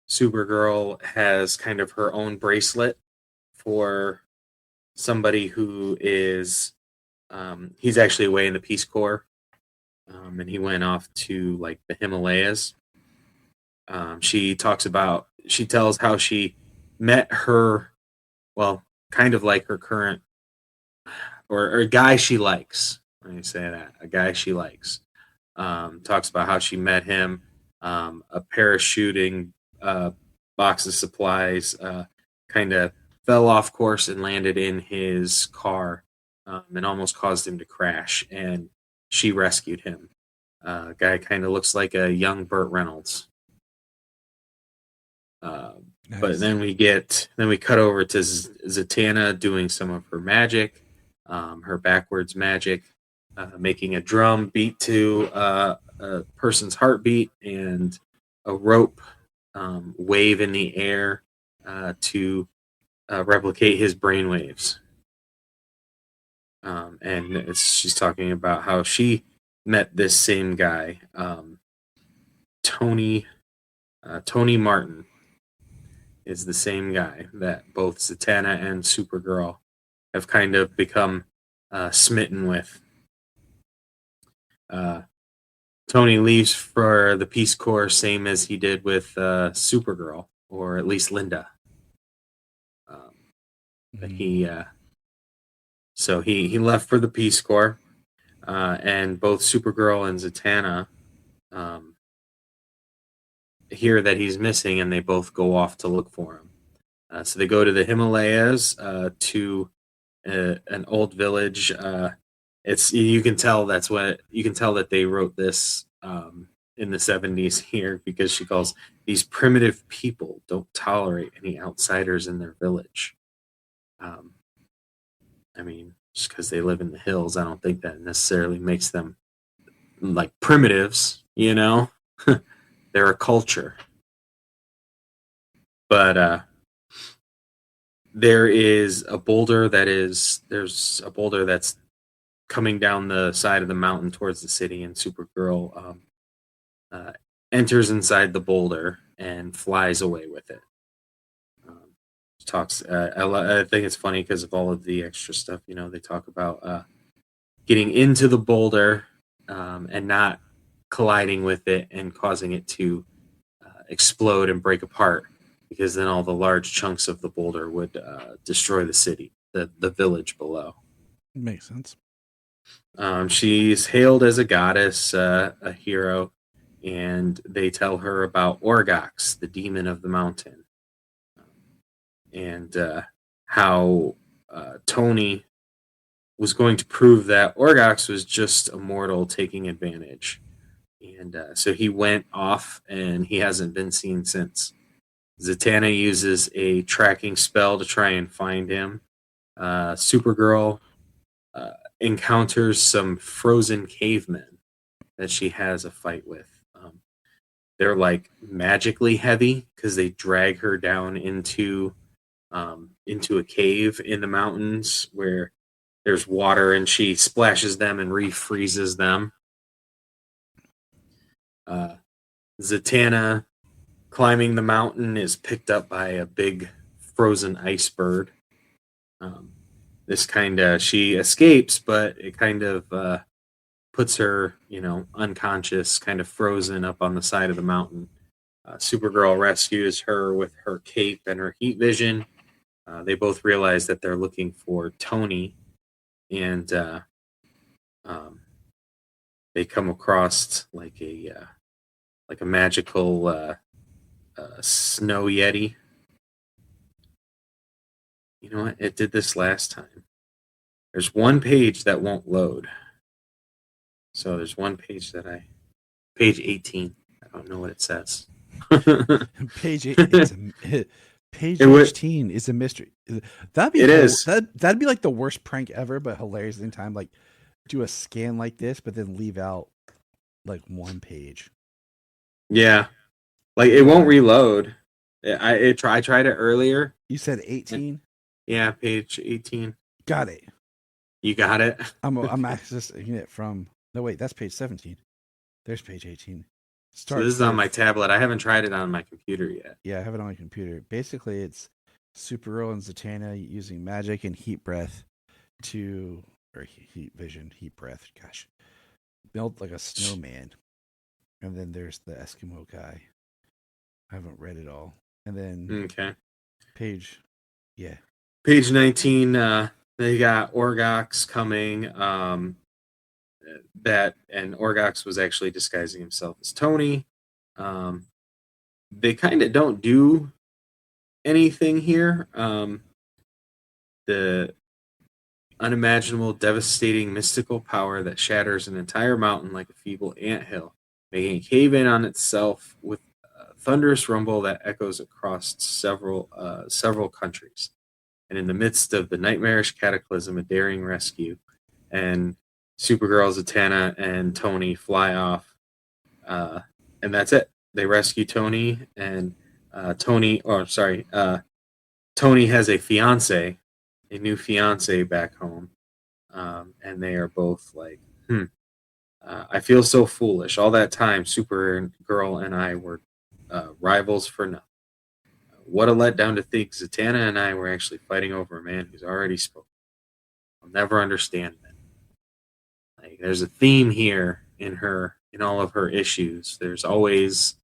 Speaker 4: Supergirl has kind of her own bracelet for somebody who is he's actually away in the Peace Corps, and he went off to like the Himalayas. She tells how she met her, well, kind of like her current or a guy she likes. Let me say that, a guy she likes. Talks about how she met him, a parachuting box of supplies, kind of fell off course and landed in his car, and almost caused him to crash. And she rescued him. Guy kind of looks like a young Burt Reynolds. Nice. But then we cut over to Zatanna doing some of her magic, her backwards magic, making a drum beat to a person's heartbeat and a rope wave in the air to replicate his brainwaves. And she's talking about how she met this same guy, Tony Martin is the same guy that both Zatanna and Supergirl have kind of become smitten with. Tony leaves for the Peace Corps, same as he did with Supergirl, or at least Linda. But he left for the Peace Corps, and both Supergirl and Zatanna hear that he's missing, and they both go off to look for him. So they go to the Himalayas, to an old village. You can tell that they wrote this in the 70s here, because she calls these primitive people don't tolerate any outsiders in their village. I mean, just because they live in the hills, I don't think that necessarily makes them like primitives, you know? They're a culture. But there's a boulder that's coming down the side of the mountain towards the city, and Supergirl enters inside the boulder and flies away with it. I think it's funny because of all of the extra stuff. They talk about getting into the boulder and not colliding with it and causing it to explode and break apart, because then all the large chunks of the boulder would destroy the city, the village below.
Speaker 3: Makes sense.
Speaker 4: She's hailed as a goddess, a hero, and they tell her about Orgox, the demon of the mountain, and how Tony was going to prove that Orgox was just a mortal taking advantage. And so he went off, and he hasn't been seen since. Zatanna uses a tracking spell to try and find him. Supergirl encounters some frozen cavemen that she has a fight with. they're like magically heavy because they drag her down into a cave in the mountains where there's water, and she splashes them and refreezes them. Zatanna climbing the mountain is picked up by a big frozen iceberg. She escapes, but it kind of puts her, unconscious, kind of frozen up on the side of the mountain. Supergirl rescues her with her cape and her heat vision. They both realize that they're looking for Tony, and they come across like a magical snow yeti. You know what? It did this last time. There's one page that won't load. So there's one page page 18. I don't know what it says.
Speaker 3: Page 18 is a mystery. That'd be like the worst prank ever, but hilarious in time. Like, do a scan like this, but then leave out like one page.
Speaker 4: Yeah, like it won't reload. I tried it earlier.
Speaker 3: You said 18.
Speaker 4: Yeah, page 18.
Speaker 3: Got it.
Speaker 4: You got it.
Speaker 3: I'm accessing it from. No, wait, that's page 17. There's page 18.
Speaker 4: So this is on my tablet. I haven't tried it on my computer yet.
Speaker 3: Yeah, I have it on my computer. Basically, it's Supergirl and Zatanna using magic and heat breath heat vision, heat breath. Gosh, build like a snowman. And then there's the Eskimo guy. I haven't read it all. And then page
Speaker 4: 19. They got Orgox coming. And Orgox was actually disguising himself as Tony. They kind of don't do anything here. The unimaginable, devastating, mystical power that shatters an entire mountain like a feeble anthill, making it cave in on itself with a thunderous rumble that echoes across several countries. And in the midst of the nightmarish cataclysm, a daring rescue, and Supergirl, Zatanna, and Tony fly off, and that's it. They rescue Tony, and Tony has a new fiance back home, and they are both like, I feel so foolish. All that time, Supergirl and I were rivals for nothing. What a letdown to think Zatanna and I were actually fighting over a man who's already spoken. I'll never understand that. Like, there's a theme here in all of her issues. There's always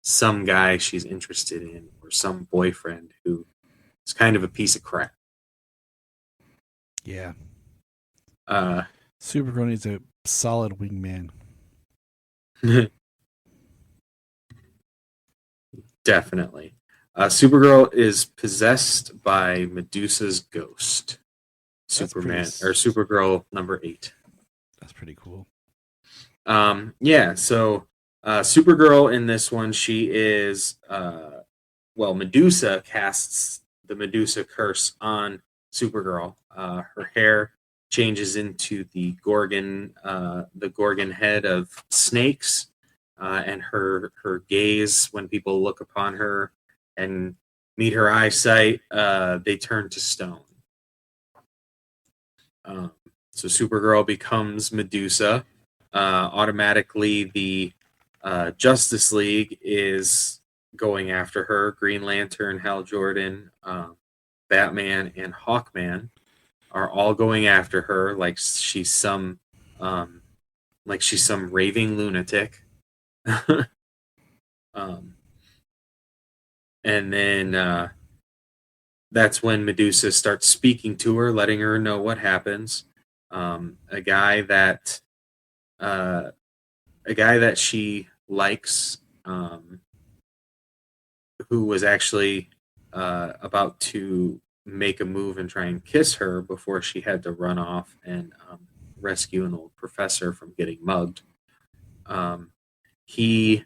Speaker 4: some guy she's interested in, or some boyfriend who is kind of a piece of crap.
Speaker 3: Yeah. Supergirl needs a solid wingman.
Speaker 4: Definitely. Supergirl is possessed by Medusa's ghost. Supergirl number 8.
Speaker 3: That's pretty cool.
Speaker 4: So Supergirl in this one, she is Medusa casts the Medusa curse on Supergirl. Her hair changes into the Gorgon head of snakes, and her gaze, when people look upon her and meet her eyesight, they turn to stone. So Supergirl becomes Medusa. Automatically, the Justice League is going after her. Green Lantern, Hal Jordan, Batman, and Hawkman are all going after her like she's some raving lunatic. And then that's when Medusa starts speaking to her, letting her know what happens. A guy that she likes, who was actually about to make a move and try and kiss her before she had to run off and rescue an old professor from getting mugged. He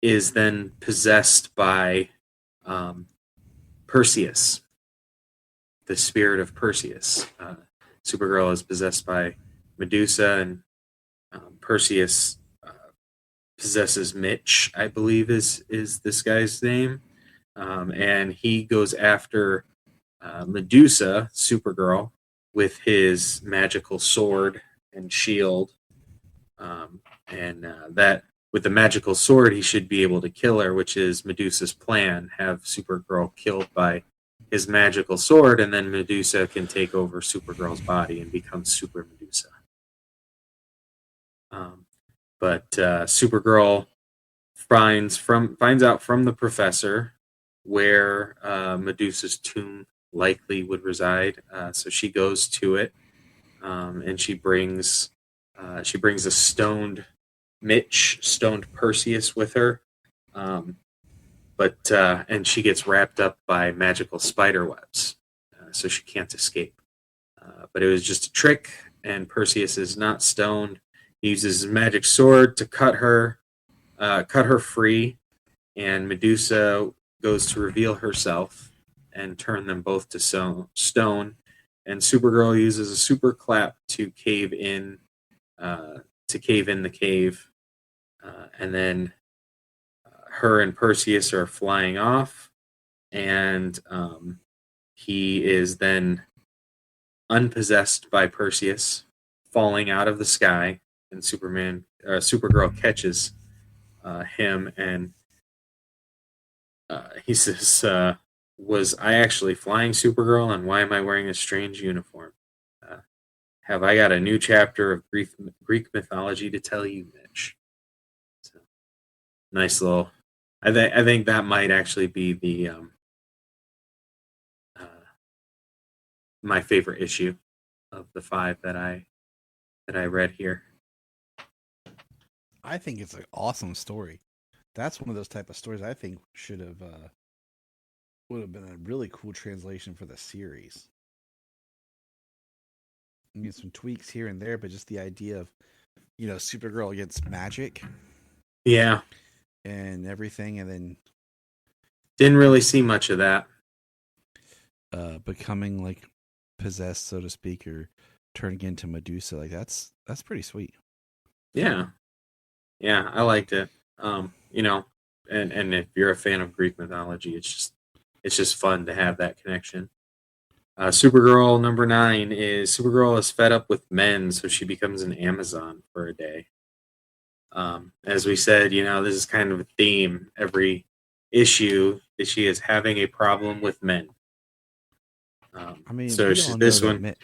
Speaker 4: is then possessed by Perseus, the spirit of Perseus. Supergirl is possessed by Medusa, and Perseus possesses Mitch, I believe is this guy's name, and he goes after Medusa, Supergirl, with his magical sword and shield, and that with the magical sword he should be able to kill her, which is Medusa's plan: have Supergirl killed by his magical sword, and then Medusa can take over Supergirl's body and become Super Medusa. But Supergirl finds out from the professor where Medusa's tomb likely would reside. So she goes to it, and she brings a stoned Perseus with her. And she gets wrapped up by magical spider webs, so she can't escape. But it was just a trick, and Perseus is not stoned. He uses his magic sword to cut her free, and Medusa goes to reveal herself and turn them both to stone. And Supergirl uses a super clap to cave in the cave, and then her and Perseus are flying off, and he is then unpossessed by Perseus, falling out of the sky, and Supergirl catches him, and he says, "Was I actually flying, Supergirl, and why am I wearing a strange uniform? Have I got a new chapter of Greek mythology to tell you, Mitch?" So, nice little. I think that might actually be the my favorite issue of the 5 that I read here.
Speaker 3: I think it's an awesome story. That's one of those type of stories I think would have been a really cool translation for the series. I mean, some tweaks here and there, but just the idea of, Supergirl against magic.
Speaker 4: Yeah.
Speaker 3: And everything, and then
Speaker 4: didn't really see much of that.
Speaker 3: Becoming like possessed, so to speak, or turning into Medusa, like that's pretty sweet.
Speaker 4: Yeah, I liked it. And if you're a fan of Greek mythology, it's just fun to have that connection. Supergirl number 9 is Supergirl is fed up with men, so she becomes an Amazon for a day. As we said, this is kind of a theme every issue that she is having a problem with men.
Speaker 3: I mean,
Speaker 4: so this one,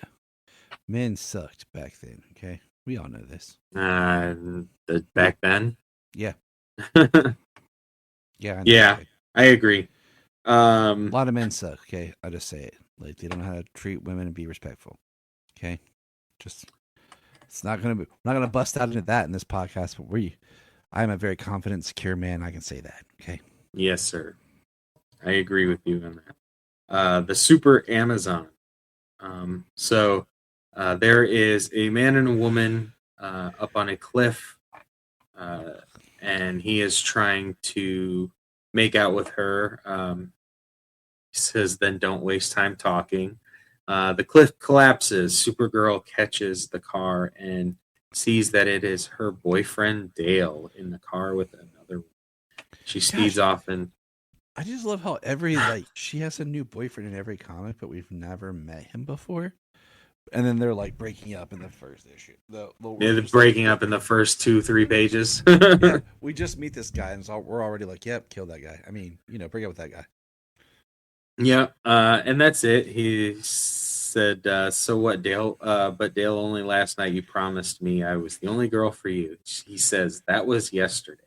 Speaker 3: men sucked back then. Okay, we all know this.
Speaker 4: Back then,
Speaker 3: yeah, yeah,
Speaker 4: yeah, I agree.
Speaker 3: A lot of men suck. Okay, I just say it. Like, they don't know how to treat women and be respectful. Okay, it's not gonna be. We're not gonna bust out into that in this podcast, but I am a very confident, secure man. I can say that. Okay.
Speaker 4: Yes, sir. I agree with you on that. The Super Amazon. So there is a man and a woman up on a cliff, and he is trying to make out with her. He says, "Then don't waste time talking." The cliff collapses. Supergirl catches the car and sees that it is her boyfriend Dale in the car with another one. She speeds off, and
Speaker 3: I just love how she has a new boyfriend in every comic, but we've never met him before. And then they're like breaking up in the first issue.
Speaker 4: They're breaking up in the first 2-3 pages.
Speaker 3: Yeah, we just meet this guy, and so we're already like, "Yep, kill that guy." I mean, break up with that guy.
Speaker 4: Yeah, and that's it. He said, "So what, Dale? But Dale, only last night you promised me I was the only girl for you." He says, "That was yesterday.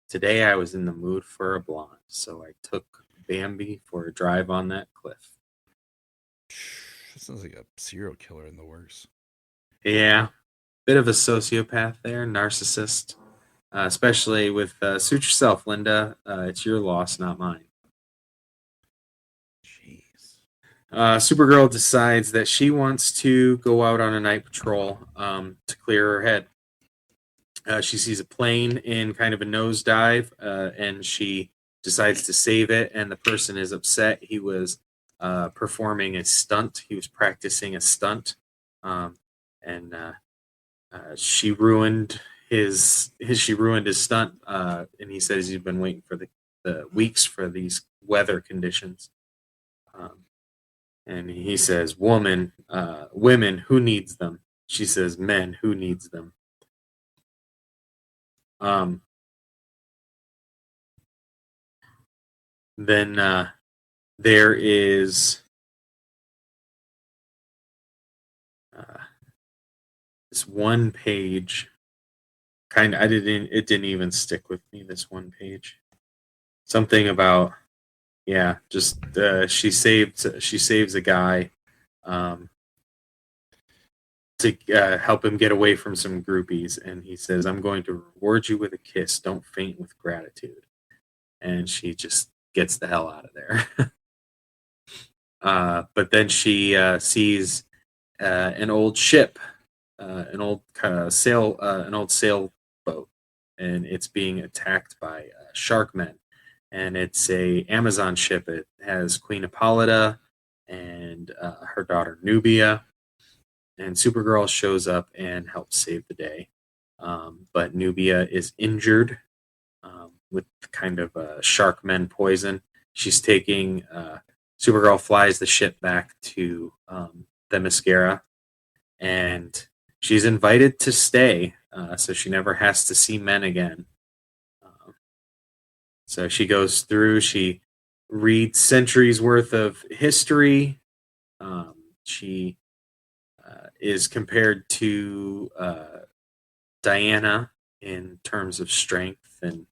Speaker 4: Today I was in the mood for a blonde, so I took Bambi for a drive on that cliff."
Speaker 3: This sounds like a serial killer in the works.
Speaker 4: Yeah, bit of a sociopath there, narcissist. Especially with suit yourself, Linda. It's your loss, not mine. Supergirl decides that she wants to go out on a night patrol to clear her head. She sees a plane in kind of a nosedive, and she decides to save it, and the person is upset. He was performing a stunt. He was practicing a stunt, and she ruined she ruined his stunt, and he says he's been waiting for the weeks for these weather conditions. And he says, women, who needs them? She says, men, who needs them? Then there is this one page. It didn't even stick with me, this one page. Something about, she saves a guy to help him get away from some groupies, and he says, I'm going to reward you with a kiss. Don't faint with gratitude. And she just gets the hell out of there. But then she sees an old ship, an old sailboat, and it's being attacked by sharkmen. And it's a Amazon ship. It has Queen Hippolyta and her daughter Nubia. And Supergirl shows up and helps save the day. But Nubia is injured with kind of sharkmen poison. She's taking... Supergirl flies the ship back to Themyscira, and she's invited to stay, so she never has to see men again. So she goes through, she reads centuries worth of history. She is compared to Diana in terms of strength and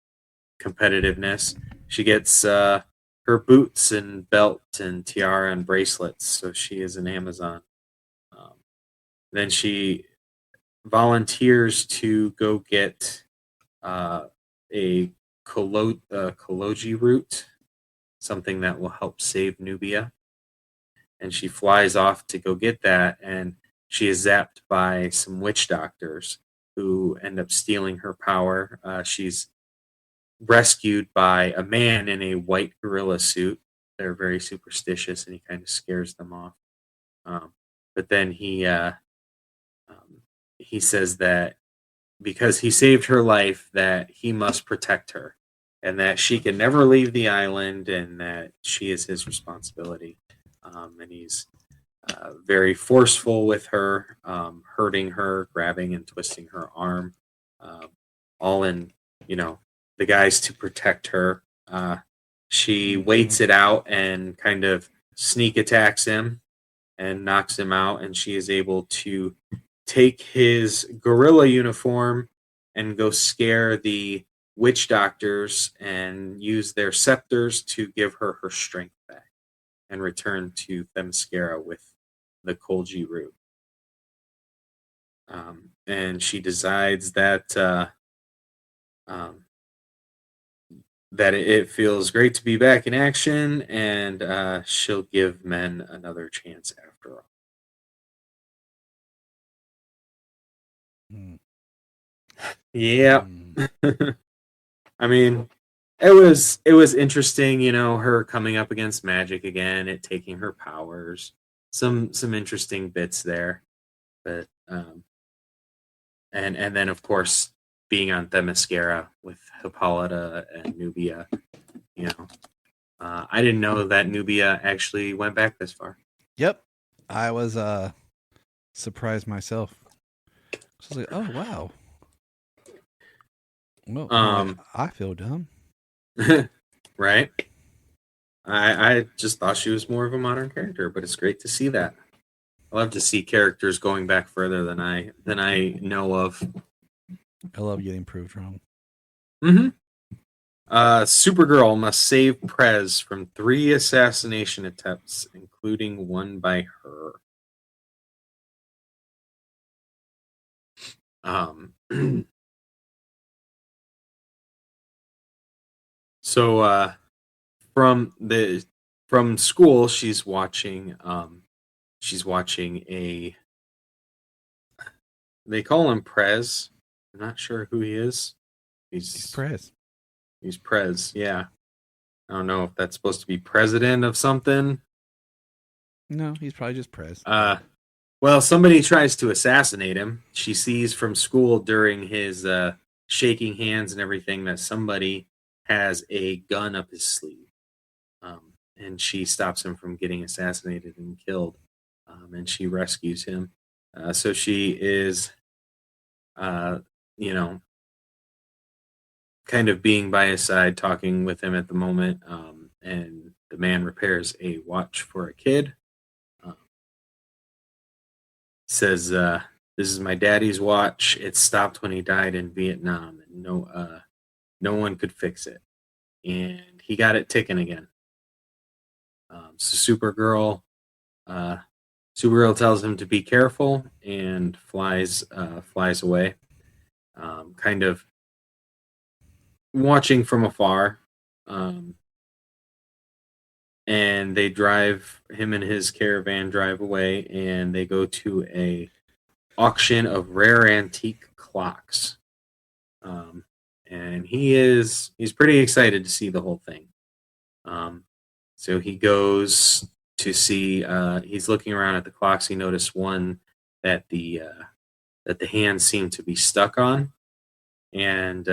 Speaker 4: competitiveness. She gets her boots and belt and tiara and bracelets, so she is an Amazon. Then she volunteers to go get a Kologi root, something that will help save Nubia. And she flies off to go get that, and she is zapped by some witch doctors who end up stealing her power. She's rescued by a man in a white gorilla suit. They're very superstitious, and he kind of scares them off. But then he says that because he saved her life, that he must protect her, and that she can never leave the island, and that she is his responsibility. And he's very forceful with her, hurting her, grabbing and twisting her arm, all in, the guys to protect her. She waits it out and kind of sneak attacks him and knocks him out, and she is able to take his gorilla uniform and go scare the witch doctors and use their scepters to give her her strength back and return to Themyscira with the Kolji root. And she decides that that it feels great to be back in action, and she'll give men another chance after all. Yeah. I mean, it was interesting, her coming up against magic again, it taking her powers. Some interesting bits there. But and then of course being on Themyscira with Hippolyta and Nubia, I didn't know that Nubia actually went back this far.
Speaker 3: Yep. I was surprised myself. I was like, oh wow. Well, I feel dumb.
Speaker 4: Right? I just thought she was more of a modern character, but it's great to see that. I love to see characters going back further than I know of.
Speaker 3: I love getting proved wrong.
Speaker 4: Mm-hmm. Supergirl must save Prez from 3 assassination attempts, including one by her. So from school, she's watching a. They call him Prez. I'm not sure who he is. He's
Speaker 3: Prez.
Speaker 4: He's Prez, yeah. I don't know if that's supposed to be president of something.
Speaker 3: No, he's probably just Prez.
Speaker 4: Well, somebody tries to assassinate him. She sees from school during his shaking hands and everything that somebody has a gun up his sleeve. And she stops him from getting assassinated and killed. And she rescues him. So she is, kind of being by his side, talking with him at the moment. And the man repairs a watch for a kid. Says, this is my daddy's watch. It stopped when he died in Vietnam, and no one could fix it. And he got it ticking again. So Supergirl tells him to be careful and flies away, kind of watching from afar. And they him and his caravan drive away, and they go to a auction of rare antique clocks. And he's pretty excited to see the whole thing. So he goes to see, he's looking around at the clocks. He noticed one that the hands seem to be stuck on. And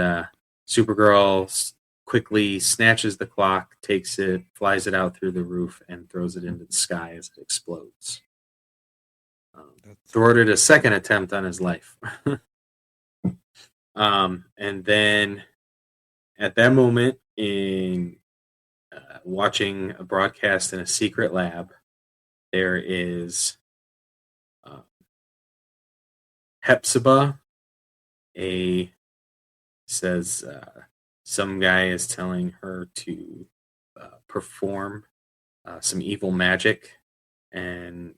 Speaker 4: Supergirl quickly snatches the clock, takes it, flies it out through the roof, and throws it into the sky as it explodes. Thwarted a second attempt on his life. And then at that moment, in watching a broadcast in a secret lab, there is Hepzibah. Says some guy is telling her to perform some evil magic, and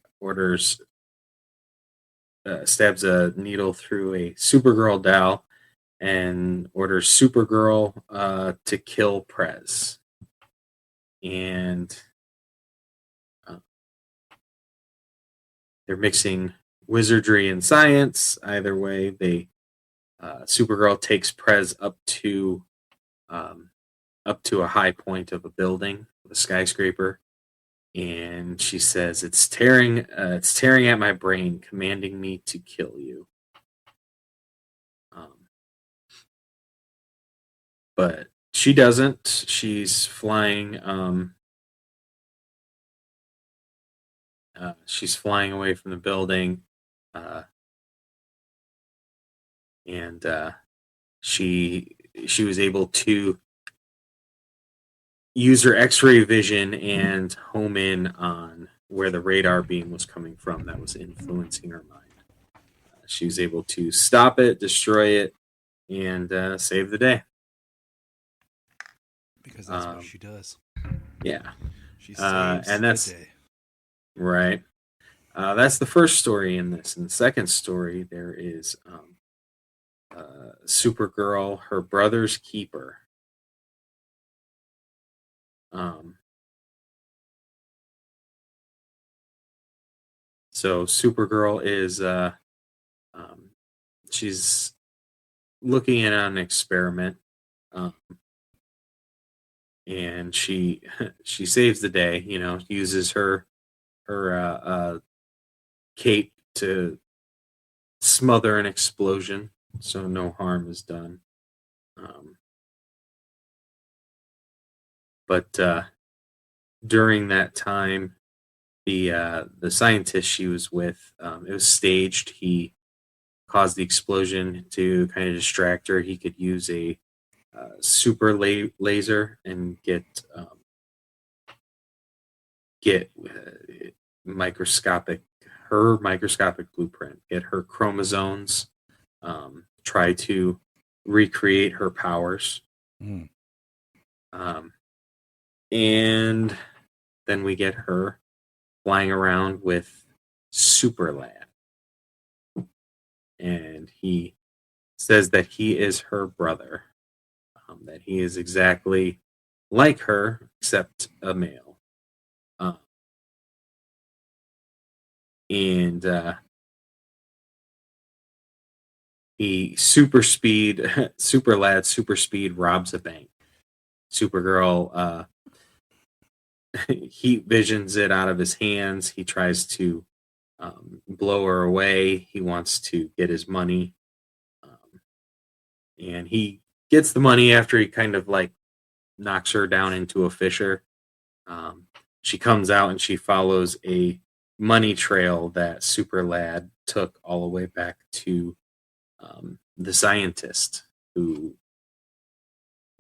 Speaker 4: stabs a needle through a Supergirl doll and orders Supergirl to kill Prez. And they're mixing wizardry and science. Either way, Supergirl takes Prez up to a high point of a building, a skyscraper, and she says, "It's tearing at my brain, commanding me to kill you." But she doesn't. She's flying. She's flying away from the building, and she was able to use her X-ray vision and home in on where the radar beam was coming from that was influencing her mind. She was able to stop it, destroy it, and save the day.
Speaker 3: Because that's what she does.
Speaker 4: Yeah.
Speaker 3: She saves
Speaker 4: and that's
Speaker 3: the day.
Speaker 4: Right. That's the first story in this. In the second story, there is Supergirl, her brother's keeper. So Supergirl is she's looking at an experiment, and she saves the day. Uses her cape to smother an explosion, so no harm is done. But during that time, the scientist she was with, it was staged. He caused the explosion to kind of distract her. He could use a super laser and get microscopic blueprint, get her chromosomes, try to recreate her powers. And then we get her flying around with Super Lad. And he says that he is her brother, that he is exactly like her, except a male. And he super speed robs a bank. Supergirl heat visions it out of his hands. He tries to blow her away. He wants to get his money. And he gets the money after he kind of like knocks her down into a fissure. She comes out and she follows a money trail that Super Lad took all the way back to the scientist who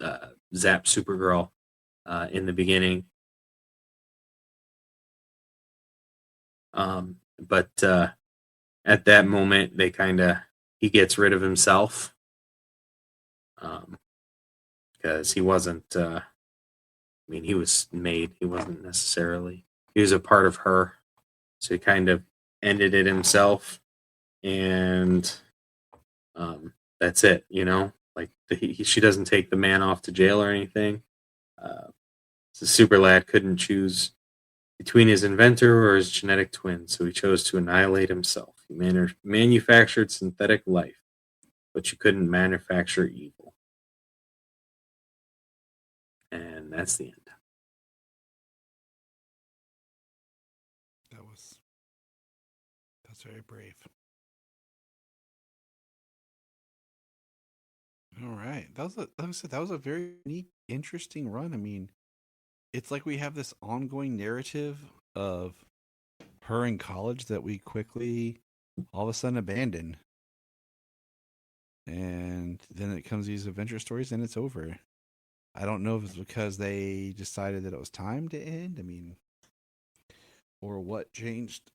Speaker 4: zapped Supergirl in the beginning. But at that moment, he gets rid of himself. Because he wasn't, he was made. He wasn't necessarily, he was a part of her. So he kind of ended it himself. And that's it, Like, she doesn't take the man off to jail or anything. So Super Lad couldn't choose between his inventor or his genetic twin, so he chose to annihilate himself. He manufactured synthetic life, but you couldn't manufacture evil. And that's the end.
Speaker 3: That's very brave. All right. Like I said, that was a very unique, interesting run. I mean, it's like we have this ongoing narrative of her in college that we quickly all of a sudden abandon. And then it comes these adventure stories and it's over. I don't know if it's because they decided that it was time to end. Or what changed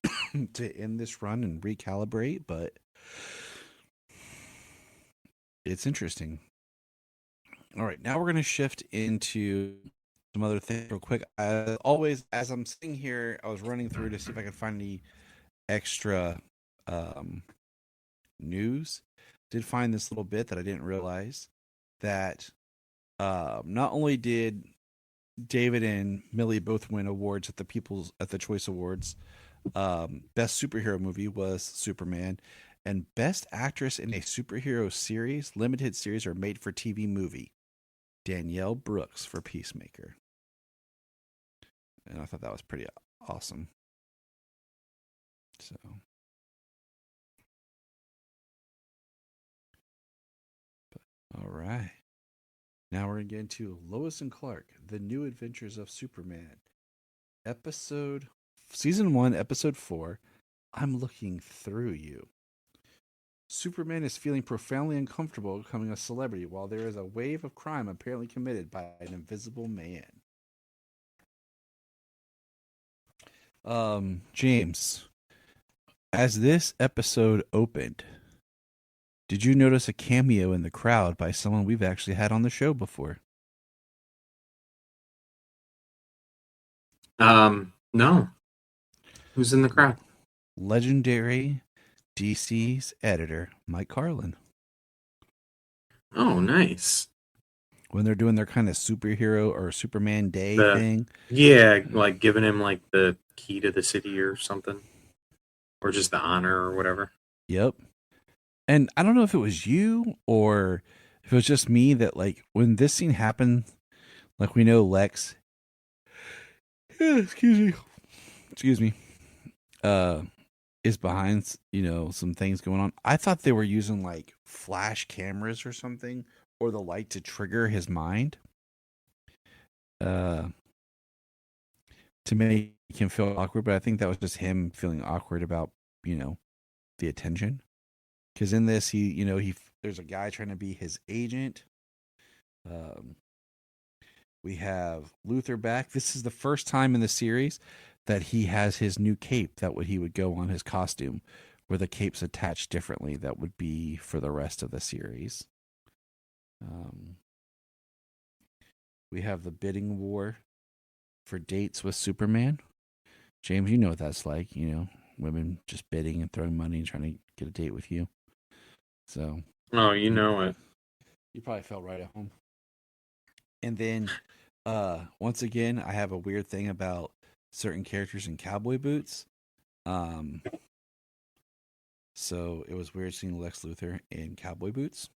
Speaker 3: to end this run and recalibrate, but it's interesting. All right, now we're going to shift into some other things real quick. Always, as I'm sitting here, I was running through to see if I could find any extra news. Did find this little bit that I didn't realize that not only did David and Millie both win awards at the Choice Awards. Best superhero movie was Superman, and best actress in a superhero series, limited series, or made for TV movie, Danielle Brooks for Peacemaker. And I thought that was pretty awesome. So, all right. Now we're going to get into Lois and Clark, The New Adventures of Superman. Season 1, Episode 4, I'm Looking Through You. Superman is feeling profoundly uncomfortable becoming a celebrity while there is a wave of crime apparently committed by an invisible man. James, as this episode opened, did you notice a cameo in the crowd by someone we've actually had on the show before?
Speaker 4: No. Who's in the crowd?
Speaker 3: Legendary DC's editor, Mike Carlin.
Speaker 4: Oh, nice.
Speaker 3: When they're doing their kind of superhero or Superman Day thing.
Speaker 4: Yeah, like giving him like the key to the city or something. Or just the honor or whatever.
Speaker 3: Yep. And I don't know if it was you or if it was just me that, like, when this scene happened, like, we know Lex, excuse me, is behind, some things going on. I thought they were using, like, flash cameras or something, or the light to trigger his mind, to make him feel awkward. But I think that was just him feeling awkward about, the attention. Because in this, there's a guy trying to be his agent. We have Luthor back. This is the first time in the series that he has his new cape that he would go on his costume, where the cape's attached differently. That would be for the rest of the series. We have the bidding war for dates with Superman. James, you know what that's like. Women just bidding and throwing money and trying to get a date with you. So.
Speaker 4: Oh, you know it.
Speaker 3: You probably felt right at home. And then, once again, I have a weird thing about certain characters in cowboy boots. So it was weird seeing Lex Luthor in cowboy boots.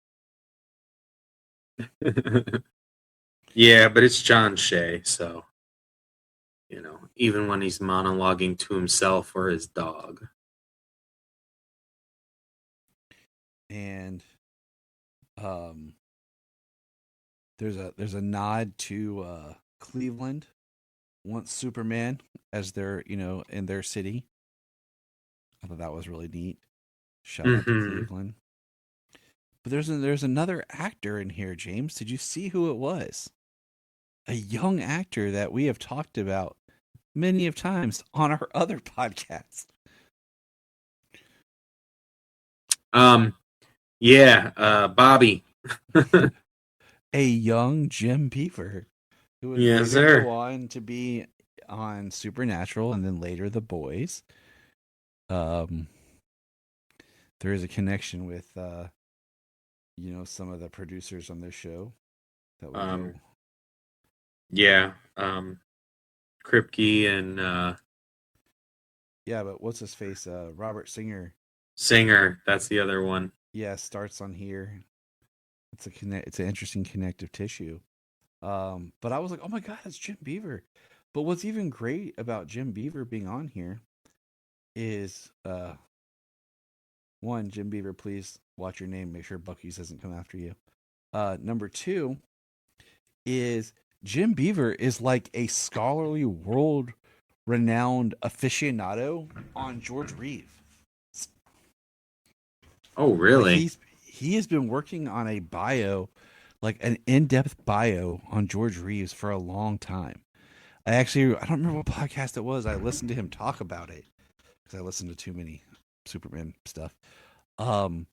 Speaker 4: Yeah, but it's John Shea, so, even when he's monologuing to himself or his dog.
Speaker 3: and there's a nod to Cleveland wants Superman as their in their city. I thought that was really neat. Shout out to Cleveland. But there's another actor in here, James. Did you see who it was? A young actor that we have talked about many of times on our other podcast.
Speaker 4: Bobby.
Speaker 3: A young Jim Beaver, who would
Speaker 4: later
Speaker 3: go on to be on Supernatural and then later The Boys. There is a connection with some of the producers on their show that we know.
Speaker 4: Kripke and
Speaker 3: but what's his face? Robert Singer.
Speaker 4: That's the other one.
Speaker 3: Yeah, starts on here. It's an interesting connective tissue. But I was like, oh my god, it's Jim Beaver. But what's even great about Jim Beaver being on here is one, Jim Beaver, please watch your name. Make sure Buc-ee's doesn't come after you. Number two is Jim Beaver is like a scholarly, world-renowned aficionado on George Reeves.
Speaker 4: Oh, really?
Speaker 3: Like he has been working on a bio, like an in-depth bio on George Reeves for a long time. I don't remember what podcast it was. I listened to him talk about it because I listened to too many Superman stuff. And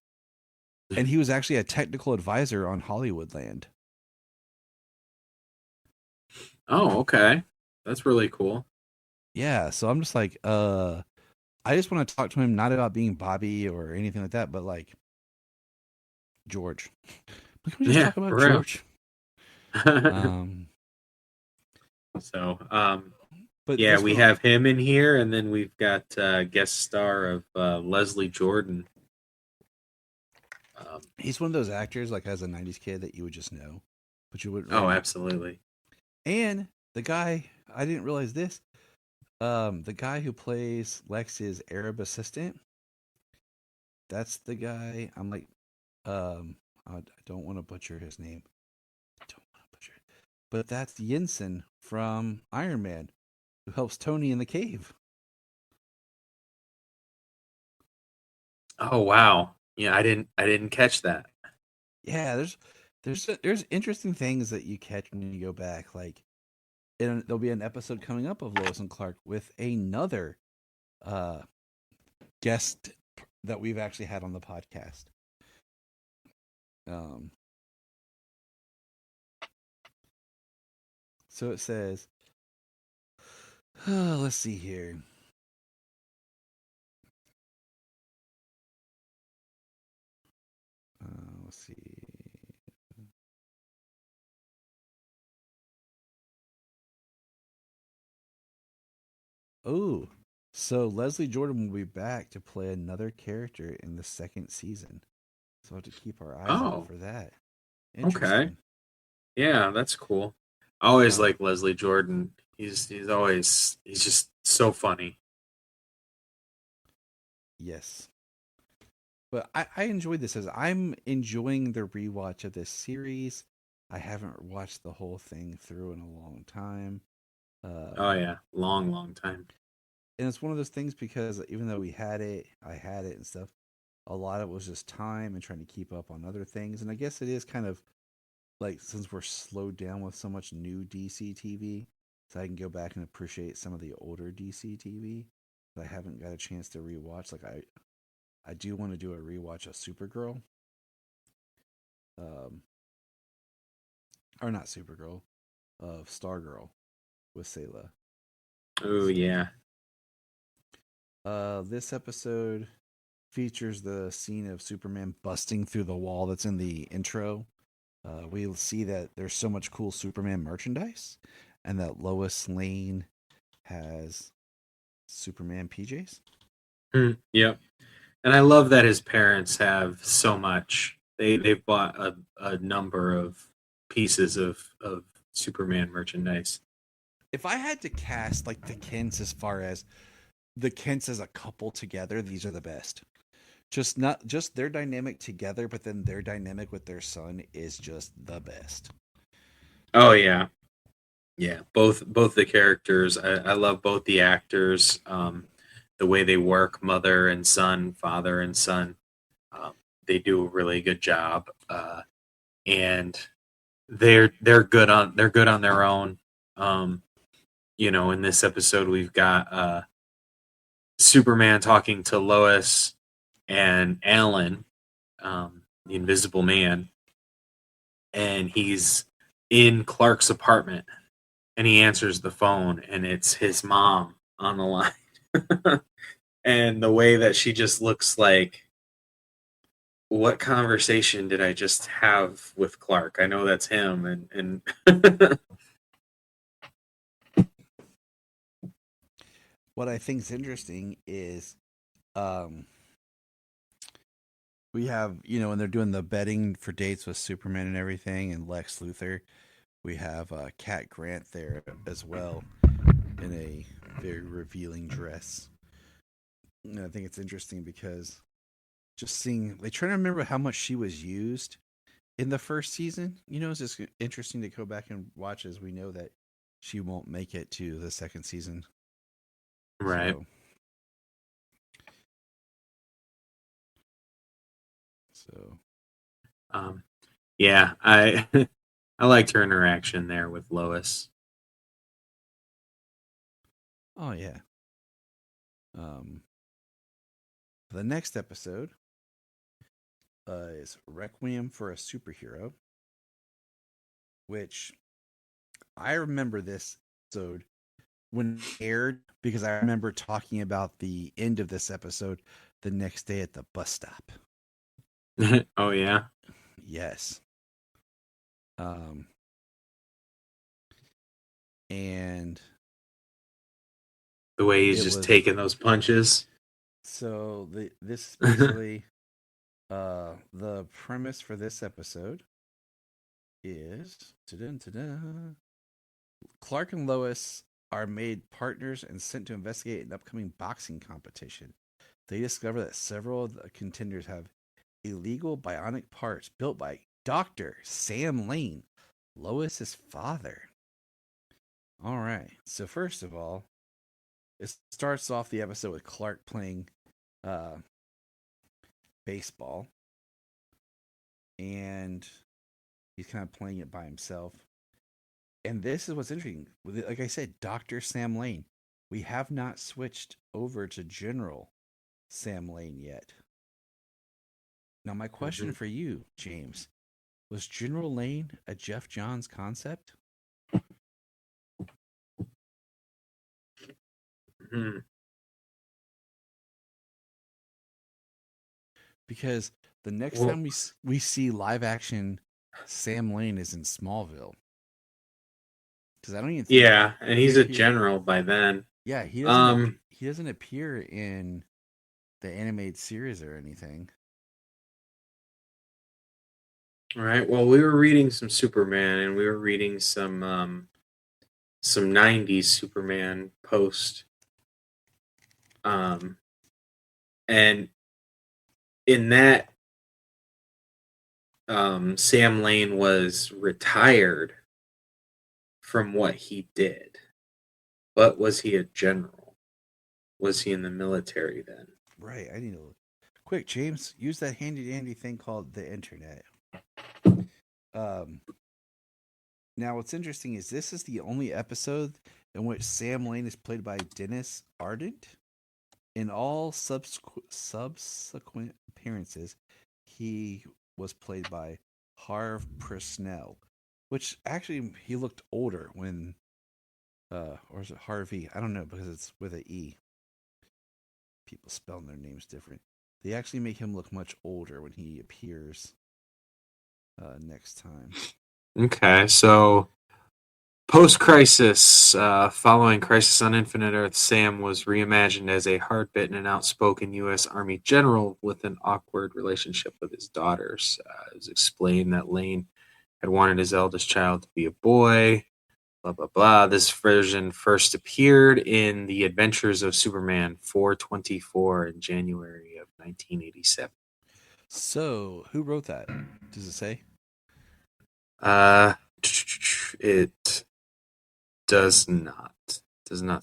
Speaker 3: he was actually a technical advisor on Hollywoodland.
Speaker 4: Oh, okay. That's really cool.
Speaker 3: Yeah, so I'm just like, I just want to talk to him, not about being Bobby or anything like that, but like George. Can we just talk about George?
Speaker 4: But we have him in here, and then we've got guest star of Leslie Jordan.
Speaker 3: He's one of those actors, like as a '90s kid, that you would just know, but you wouldn't.
Speaker 4: Oh, absolutely.
Speaker 3: And the guy, I didn't realize this. The guy who plays Lex's Arab assistant, that's the guy. I'm like, I don't want to butcher his name. But that's Yinsen from Iron Man, who helps Tony in the cave.
Speaker 4: Oh wow! Yeah, I didn't catch that.
Speaker 3: Yeah, there's interesting things that you catch when you go back. Like, there'll be an episode coming up of Lois and Clark with another guest that we've actually had on the podcast. So it says, let's see here. Let's see. Oh, so Leslie Jordan will be back to play another character in the second season. So we'll have to keep our eyes out for that.
Speaker 4: Okay. Yeah, that's cool. I always like Leslie Jordan. He's just so funny.
Speaker 3: Yes. But I enjoyed this as I'm enjoying the rewatch of this series. I haven't watched the whole thing through in a long time.
Speaker 4: Long time.
Speaker 3: And it's one of those things because even though I had it and stuff, a lot of it was just time and trying to keep up on other things. And I guess it is kind of like, since we're slowed down with so much new DC TV, so I can go back and appreciate some of the older DC TV that I haven't got a chance to rewatch. Like I do want to do a rewatch of Supergirl. Or not Supergirl, of Stargirl with Sayla.
Speaker 4: Oh yeah.
Speaker 3: This episode features the scene of Superman busting through the wall that's in the intro. We'll see that there's so much cool Superman merchandise, and that Lois Lane has Superman PJs.
Speaker 4: Yep. And I love that his parents have so much. They've bought a number of pieces of Superman merchandise.
Speaker 3: If I had to cast like the Kents as far as the Kents as a couple together, these are the best. Just not just their dynamic together, but then their dynamic with their son is just the best.
Speaker 4: Oh yeah, yeah. Both the characters. I love both the actors. The way they work, mother and son, father and son. They do a really good job, and they're good on their own. In this episode, we've got Superman talking to Lois and Alan, the Invisible Man, and he's in Clark's apartment, and he answers the phone, and it's his mom on the line. And the way that she just looks like, what conversation did I just have with Clark? I know that's him, and
Speaker 3: what I think is interesting is we have, when they're doing the betting for dates with Superman and everything and Lex Luthor, we have Cat Grant there as well in a very revealing dress. And I think it's interesting because just seeing, they try to remember how much she was used in the first season. It's just interesting to go back and watch as we know that she won't make it to the second season.
Speaker 4: Right.
Speaker 3: So
Speaker 4: yeah, I I liked her interaction there with Lois.
Speaker 3: Oh yeah. The next episode is Requiem for a Superhero, which I remember this episode when it aired because I remember talking about the end of this episode the next day at the bus stop.
Speaker 4: Oh yeah.
Speaker 3: Yes. And
Speaker 4: the way he's just taking those punches.
Speaker 3: So this is basically the premise for this episode is Clark and Lois are made partners and sent to investigate an upcoming boxing competition. They discover that several of the contenders have illegal bionic parts built by Dr. Sam Lane, Lois's father. All right. So first of all, it starts off the episode with Clark playing baseball, and he's kind of playing it by himself. And this is what's interesting. Like I said, Dr. Sam Lane. We have not switched over to General Sam Lane yet. Now, my question for you, James, was General Lane a Jeff Johns concept? Because the next time we see live action Sam Lane is in Smallville. Because I don't even think
Speaker 4: and he's a general by then.
Speaker 3: Yeah, he doesn't appear in the animated series or anything.
Speaker 4: All right. Well, we were reading some Superman, and we were reading some 90s Superman post. And in that, Sam Lane was retired from what he did. But was he a general? Was he in the military then?
Speaker 3: Right. I need to quick, James, use that handy dandy thing called the internet. Now what's interesting is this is the only episode in which Sam Lane is played by Dennis Ardent. In all subsequent appearances, he was played by Harv Presnell, which actually he looked older when, or is it Harvey? I don't know because it's with an E. People spelling their names different. They actually make him look much older when he appears next time.
Speaker 4: Okay, so post-crisis, following Crisis on Infinite Earth, Sam was reimagined as a hard-bitten and outspoken U.S. Army general with an awkward relationship with his daughters. It was explained that Lane had wanted his eldest child to be a boy, blah blah blah. This version first appeared in The Adventures of Superman 424 in January of 1987.
Speaker 3: So, who wrote that? Does it say?
Speaker 4: It does not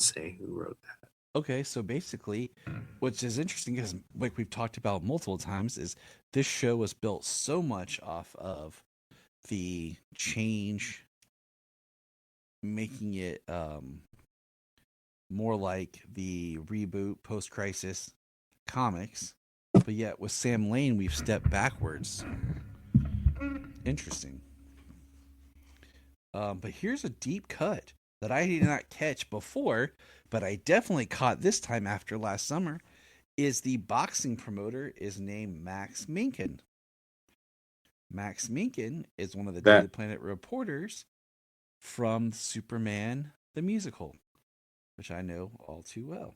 Speaker 4: say who wrote that.
Speaker 3: Okay, so basically, which is interesting because, like we've talked about multiple times, is this show was built so much off of the change, making it more like the reboot post-crisis comics, but yet with Sam Lane, we've stepped backwards. Interesting. But here's a deep cut that I did not catch before, but I definitely caught this time after last summer, is the boxing promoter is named Max Minkin. Max Minkin is one of the Daily Planet reporters from Superman the musical, which I know all too well.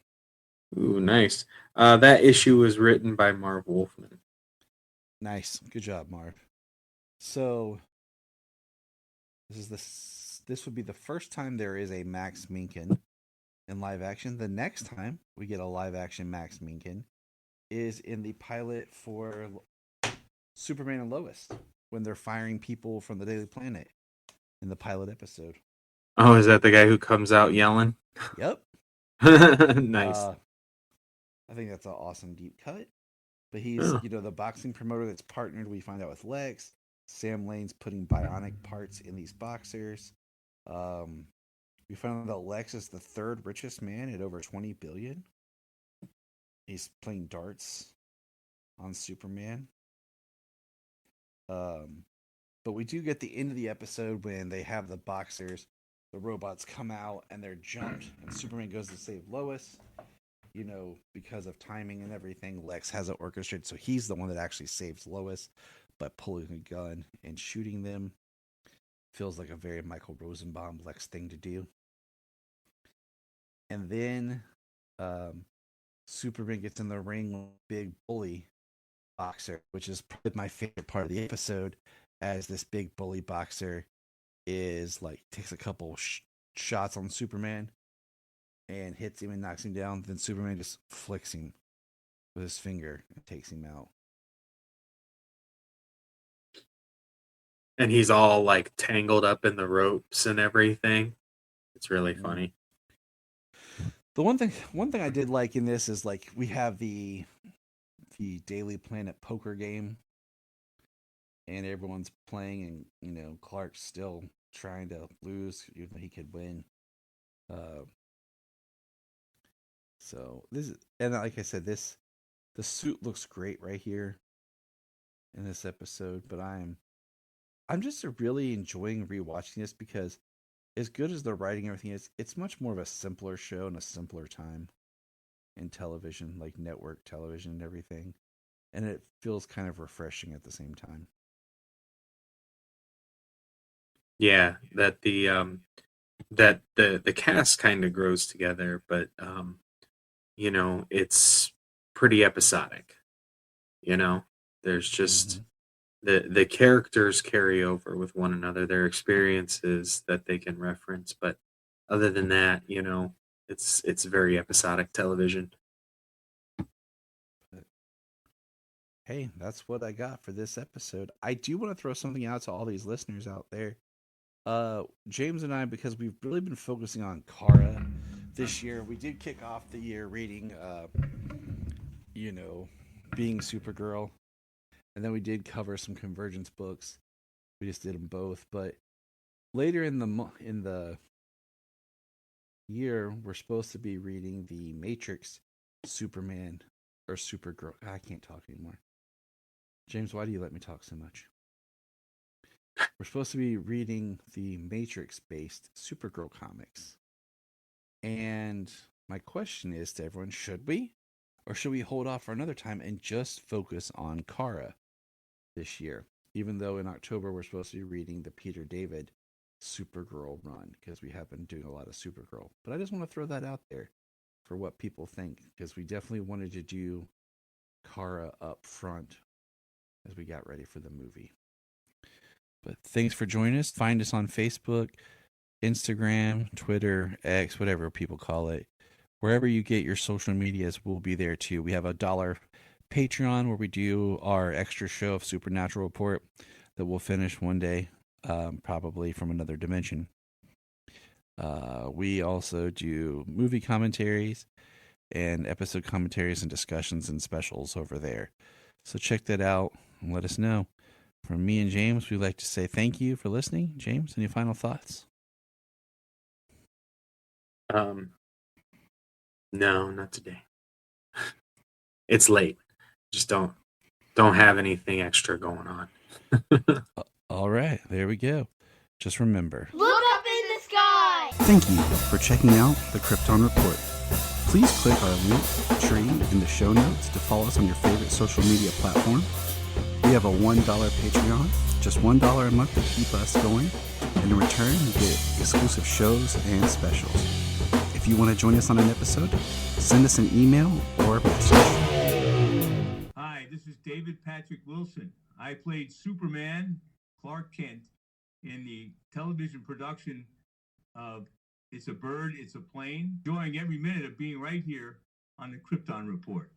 Speaker 4: Ooh, nice. That issue was written by Marv Wolfman.
Speaker 3: Nice. Good job, Marv. So this would be the first time there is a Max Minkin in live action. The next time we get a live action Max Minkin is in the pilot for Superman and Lois, when they're firing people from the Daily Planet in the pilot episode.
Speaker 4: Oh, is that the guy who comes out yelling?
Speaker 3: Yep.
Speaker 4: Nice.
Speaker 3: I think that's an awesome deep cut. But he's, the boxing promoter that's partnered, we find out, with Lex. Sam Lane's putting bionic parts in these boxers. We found out that Lex is the third richest man at over $20 billion. He's playing darts on Superman. But we do get the end of the episode when they have the boxers, the robots come out and they're jumped, and Superman goes to save Lois. Because of timing and everything, Lex has it orchestrated, so he's the one that actually saves Lois by pulling a gun and shooting them. Feels like a very Michael Rosenbaum Lex thing to do. And then Superman gets in the ring with a big bully boxer, which is probably my favorite part of the episode, as this big bully boxer is takes a couple shots on Superman and hits him and knocks him down. Then Superman just flicks him with his finger and takes him out.
Speaker 4: And he's all tangled up in the ropes and everything. It's really funny.
Speaker 3: The one thing I did like in this is we have the Daily Planet poker game, and everyone's playing, and Clark's still trying to lose, even though he could win. So this is, and like I said, the suit looks great right here in this episode, but I'm just really enjoying rewatching this because, as good as the writing and everything is, it's much more of a simpler show and a simpler time in television, like network television and everything. And it feels kind of refreshing at the same time.
Speaker 4: Yeah, that the cast kind of grows together, but it's pretty episodic. There's just the characters carry over with one another, their experiences that they can reference, but other than that, it's very episodic television.
Speaker 3: Hey, that's what I got for this episode. I do want to throw something out to all these listeners out there. James and I, because we've really been focusing on Kara this year, we did kick off the year reading, being Supergirl. And then we did cover some Convergence books. We just did them both. But later in the year, we're supposed to be reading the Matrix Superman or Supergirl. I can't talk anymore. James, why do you let me talk so much? We're supposed to be reading the Matrix-based Supergirl comics. And my question is to everyone, should we? Or should we hold off for another time and just focus on Kara this year? Even though in October we're supposed to be reading the Peter David Supergirl run, because we have been doing a lot of Supergirl. But I just want to throw that out there for what people think, because we definitely wanted to do Kara up front as we got ready for the movie. But thanks for joining us. Find us on Facebook, Instagram, Twitter, X, whatever people call it. Wherever you get your social medias, we'll be there too. We have a $1 Patreon where we do our extra show of Supernatural Report that we'll finish one day, probably from another dimension. We also do movie commentaries and episode commentaries and discussions and specials over there. So check that out and let us know. From me and James, we'd like to say thank you for listening. James, any final thoughts?
Speaker 4: No, not today. It's late. Just don't have anything extra going on.
Speaker 3: All right, there we go. Just remember,
Speaker 6: look up in the sky!
Speaker 3: Thank you for checking out the Krypton Report. Please click our link tree in the show notes to follow us on your favorite social media platform. We have a $1 Patreon, just $1 a month to keep us going. And in return, you get exclusive shows and specials. If you want to join us on an episode, send us an email or message.
Speaker 7: Hi, this is David Patrick Wilson. I played Superman, Clark Kent, in the television production of It's a Bird, It's a Plane, enjoying every minute of being right here on the Krypton Report.